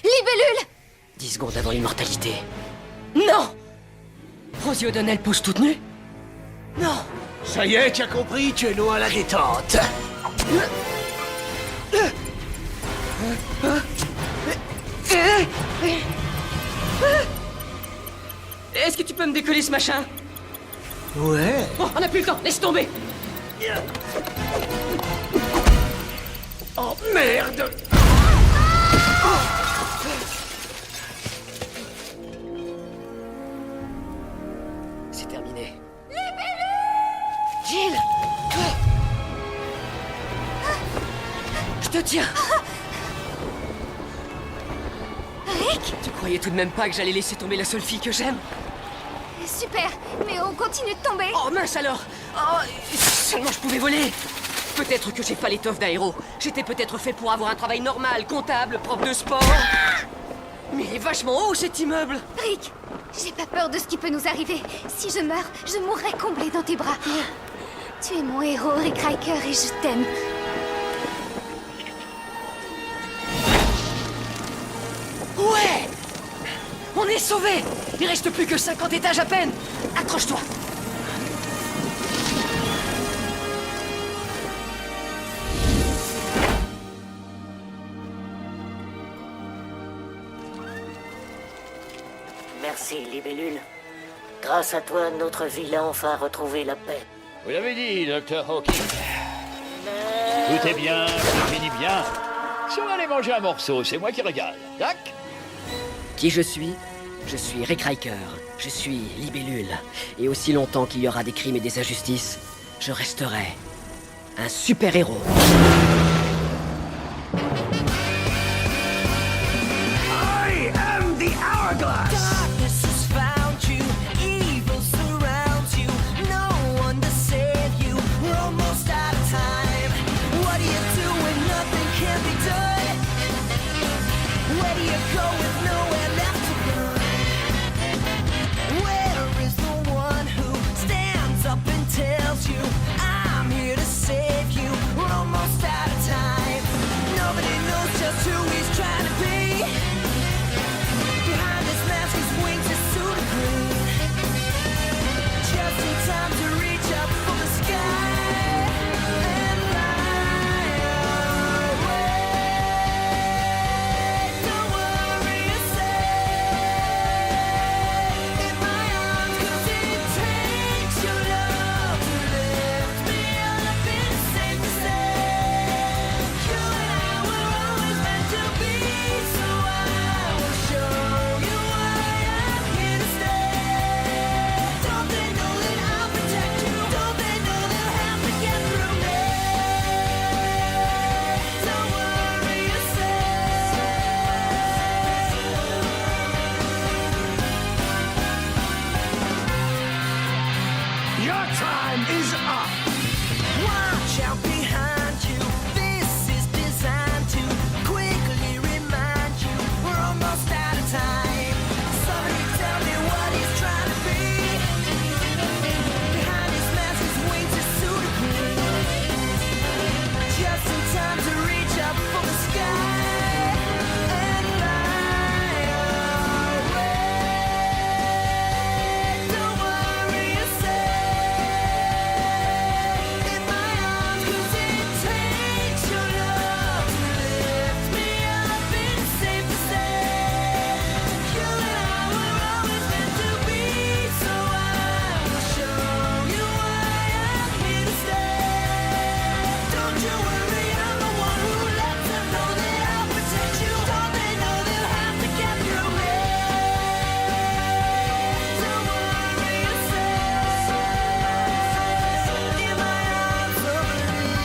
Libellule! 10 secondes avant l'immortalité. Non! Rosie O'Donnell pose toute nue? Non! Ça y est, tu as compris, tu es loin à la détente. Est-ce que tu peux me décoller ce machin? Ouais. Oh, on n'a plus le temps, laisse tomber! Oh merde! C'est terminé. Jill! Je te tiens! Rick? Tu croyais tout de même pas que j'allais laisser tomber la seule fille que j'aime? Super, mais on continue de tomber. Oh mince alors! Oh, seulement je pouvais voler! Peut-être que j'ai pas l'étoffe d'un héros. J'étais peut-être fait pour avoir un travail normal, comptable, prof de sport. Mais il est vachement haut cet immeuble! Rick, j'ai pas peur de ce qui peut nous arriver. Si je meurs, je mourrai comblée dans tes bras. Tu es mon héros, Rick Riker, et je t'aime. Ouais! On est sauvés! Il reste plus que 50 étages à peine! Accroche-toi! Merci, libellule. Grâce à toi, notre ville a enfin retrouvé la paix. Vous l'avez dit, Dr. Hawking. Tout est bien, tout finit bien. Si on va aller manger un morceau, c'est moi qui régale. Tac? Qui je suis? Je suis Rick Riker. Je suis libellule. Et aussi longtemps qu'il y aura des crimes et des injustices, je resterai un super-héros. I am the Hourglass. Darkness has found you. go with nowhere left to run. Where is the one who stands up and tells you, I'm here to save you? We're almost out of time. Nobody knows just who he's trying to be. Behind his mask, his wings, his suit of green. Just in time to reach up for the sky and fly away. Don't worry yourself in my arms, 'cause it takes your love to lift me up. It's safe to say you and I were always meant to be. So I will show you why I'm here to stay. Don't they know that I'll protect you? Don't they know they'll have to get through me? Don't worry yourself. Your time is up. Watch out behind you. This is designed to quickly remind you we're almost out of time. Somebody tell me what he's trying to be. Behind his mask, his wings, his suit of green. Just in time to reach up for the sky and fly away. Don't worry yourself in my arms, 'cause it takes your love to lift me up. It's safe to say you and I were always meant to be. So I will show you why I'm here to stay. Don't you worry, I'm the one who lets them know that I'll protect you. Don't they know they'll have to get through me? Don't worry yourself in my arms, so believe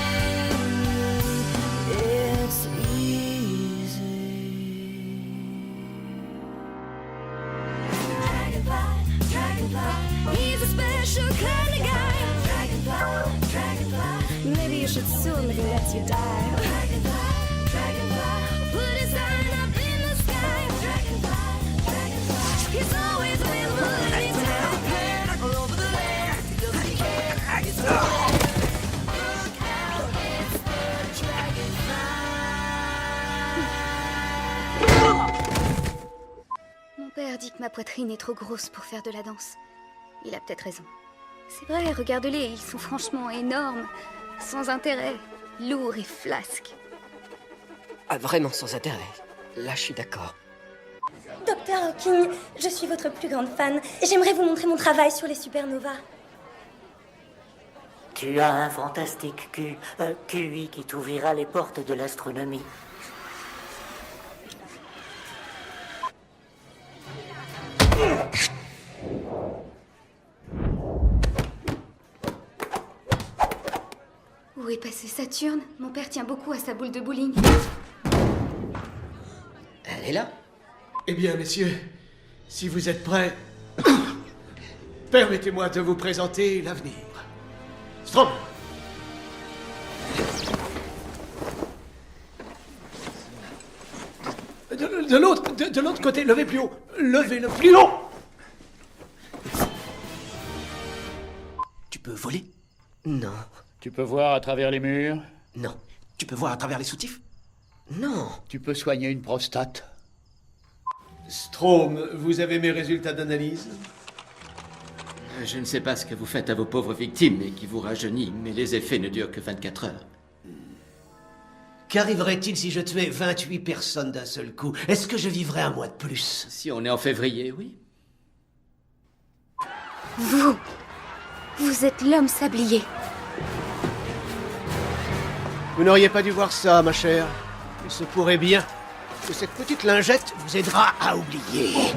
it's easy. Dragonfly, dragonfly, he's a special kind of guy. Dragonfly, dragonfly, maybe you should soon if he lets you die. Dragonfly, dragonfly, put his sign up in the sky. Dragonfly, dragonfly, he's always available anytime. All over the land, he doesn't care. He's always look out, it's the dragonfly. Mon père dit que ma poitrine est trop grosse pour faire de la danse. Il a peut-être raison. C'est vrai, regarde-les, ils sont franchement énormes, sans intérêt, lourds et flasques. Ah, vraiment sans intérêt. Là, je suis d'accord. Docteur Hawking, je suis votre plus grande fan. J'aimerais vous montrer mon travail sur les supernovas. Tu as un fantastique QI qui t'ouvrira les portes de l'astronomie. Où est passé Saturne? Mon père tient beaucoup à sa boule de bowling. Elle est là. Eh bien, messieurs, si vous êtes prêts, permettez-moi de vous présenter l'avenir. Strom. De l'autre côté, levez plus haut. Levez-le plus haut. Tu peux voler? Non. Tu peux voir à travers les murs? Non. Tu peux voir à travers les soutifs? Non. Tu peux soigner une prostate? Strom, vous avez mes résultats d'analyse? Je ne sais pas ce que vous faites à vos pauvres victimes et qui vous rajeunit, mais les effets ne durent que 24 heures. Qu'arriverait-il si je tuais 28 personnes d'un seul coup? Est-ce que je vivrais un mois de plus? Si on est en février, oui. Vous êtes l'homme sablier. Vous n'auriez pas dû voir ça, ma chère. Il se pourrait bien que cette petite lingette vous aidera à oublier.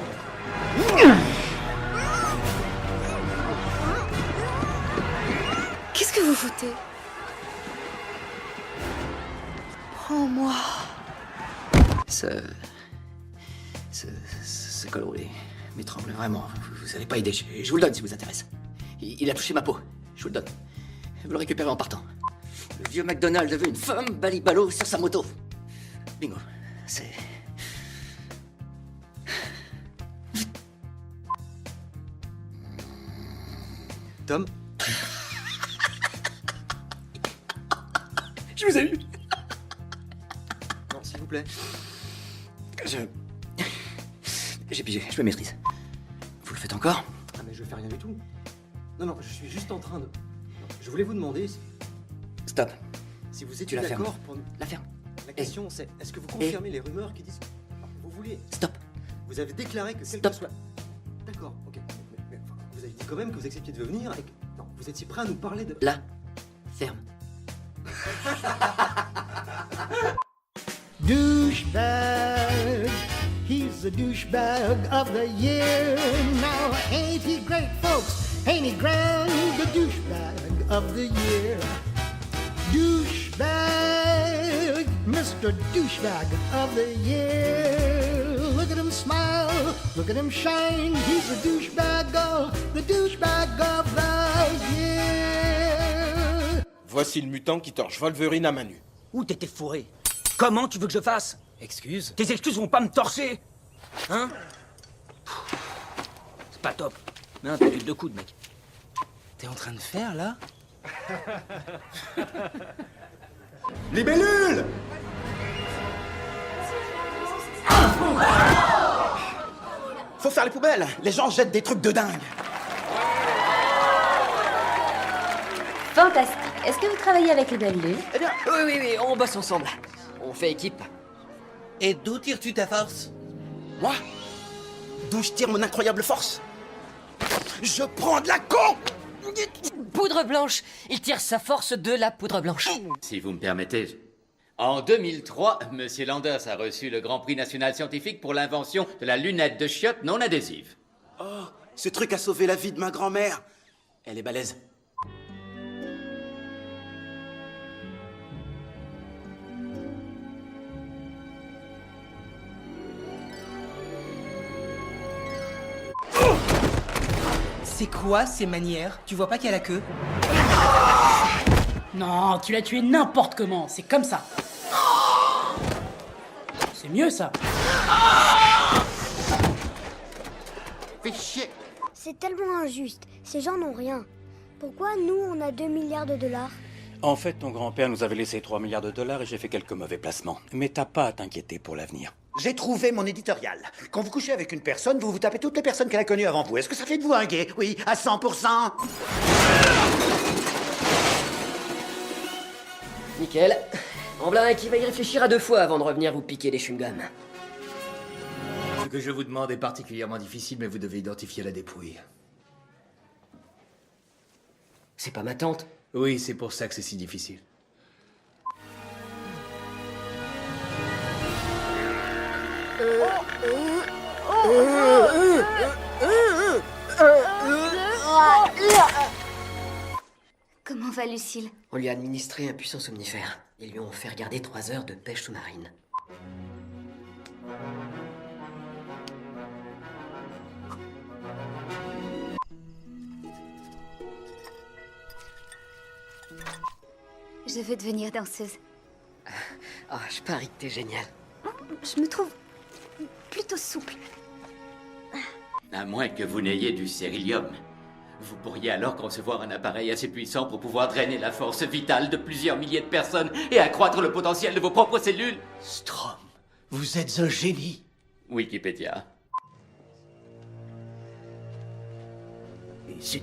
Qu'est-ce que vous foutez? Prends-moi. Ce colon m'étrangle vraiment. Vous n'allez pas aider. Je vous le donne si vous intéresse. Il a touché ma peau. Je vous le donne. Vous le récupérez en partant. Le vieux McDonald veut une femme balibalo sur sa moto. Bingo. Tom? Je vous ai eu. Non, s'il vous plaît. J'ai pigé, je me maîtrise. Vous le faites encore? Ah, mais je fais rien du tout. Non, non, je suis juste en train de... Je voulais vous demander Stop. si vous Tu étiez la fermes. d'accord pour... La ferme. La question, c'est est-ce que vous confirmez les rumeurs qui disent... Vous voulez... Stop. Vous avez déclaré que quel que soit... D'accord, ok. Mais, enfin, vous avez dit quand même que vous acceptiez de venir et que... Non, vous étiez prêt à nous parler de... La ferme. Douchebag, he's the douchebag of the year. Now, ain't he great, folks? Ain't he grand? The douchebag of the year. Douchebag, Mr. Douchebag of the year. Look at him smile, look at him shine. He's the douchebag of the year. Voici le mutant qui torche Wolverine à main nue. Où t'étais fourré? Comment tu veux que je fasse? Excuse? Tes excuses vont pas me torcher? Hein? C'est pas top. Mais un peu de coude, mec. T'es en train de faire, là? Libellule! Faut faire les poubelles. Les gens jettent des trucs de dingue. Fantastique. Est-ce que vous travaillez avec les Libellule? Eh bien, oui, on bosse ensemble. On fait équipe. Et d'où tires-tu ta force? Moi? D'où je tire mon incroyable force? Je prends de la con! Poudre blanche. Il tire sa force de la poudre blanche. Si vous me permettez. En 2003, Monsieur Landers a reçu le Grand Prix national scientifique pour l'invention de la lunette de chiotte non adhésive. Oh, ce truc a sauvé la vie de ma grand-mère. Elle est balèze. C'est quoi ces manières? Tu vois pas qu'il y a la queue? Non, tu l'as tué n'importe comment, c'est comme ça. C'est mieux ça. Fais chier. C'est tellement injuste. Ces gens n'ont rien. Pourquoi nous, on a 2 milliards de dollars? En fait, ton grand-père nous avait laissé 3 milliards de dollars et j'ai fait quelques mauvais placements. Mais t'as pas à t'inquiéter pour l'avenir. J'ai trouvé mon éditorial. Quand vous couchez avec une personne, vous vous tapez toutes les personnes qu'elle a connues avant vous. Est-ce que ça fait de vous un gay? Oui, à 100%. Nickel. Amblin qui va y réfléchir à 2 fois avant de revenir vous piquer des chewing-gums. Ce que je vous demande est particulièrement difficile, mais vous devez identifier la dépouille. C'est pas ma tante? Oui, c'est pour ça que c'est si difficile. Comment va Lucille? On lui a administré un puissant somnifère. Ils lui ont fait regarder 3 heures de pêche sous-marine. Je veux devenir danseuse. Ah, je parie que t'es génial. Je me trouve plutôt souple. À moins que vous n'ayez du sérilium. Vous pourriez alors concevoir un appareil assez puissant pour pouvoir drainer la force vitale de plusieurs milliers de personnes et accroître le potentiel de vos propres cellules. Strom, vous êtes un génie. Wikipédia. Et zut.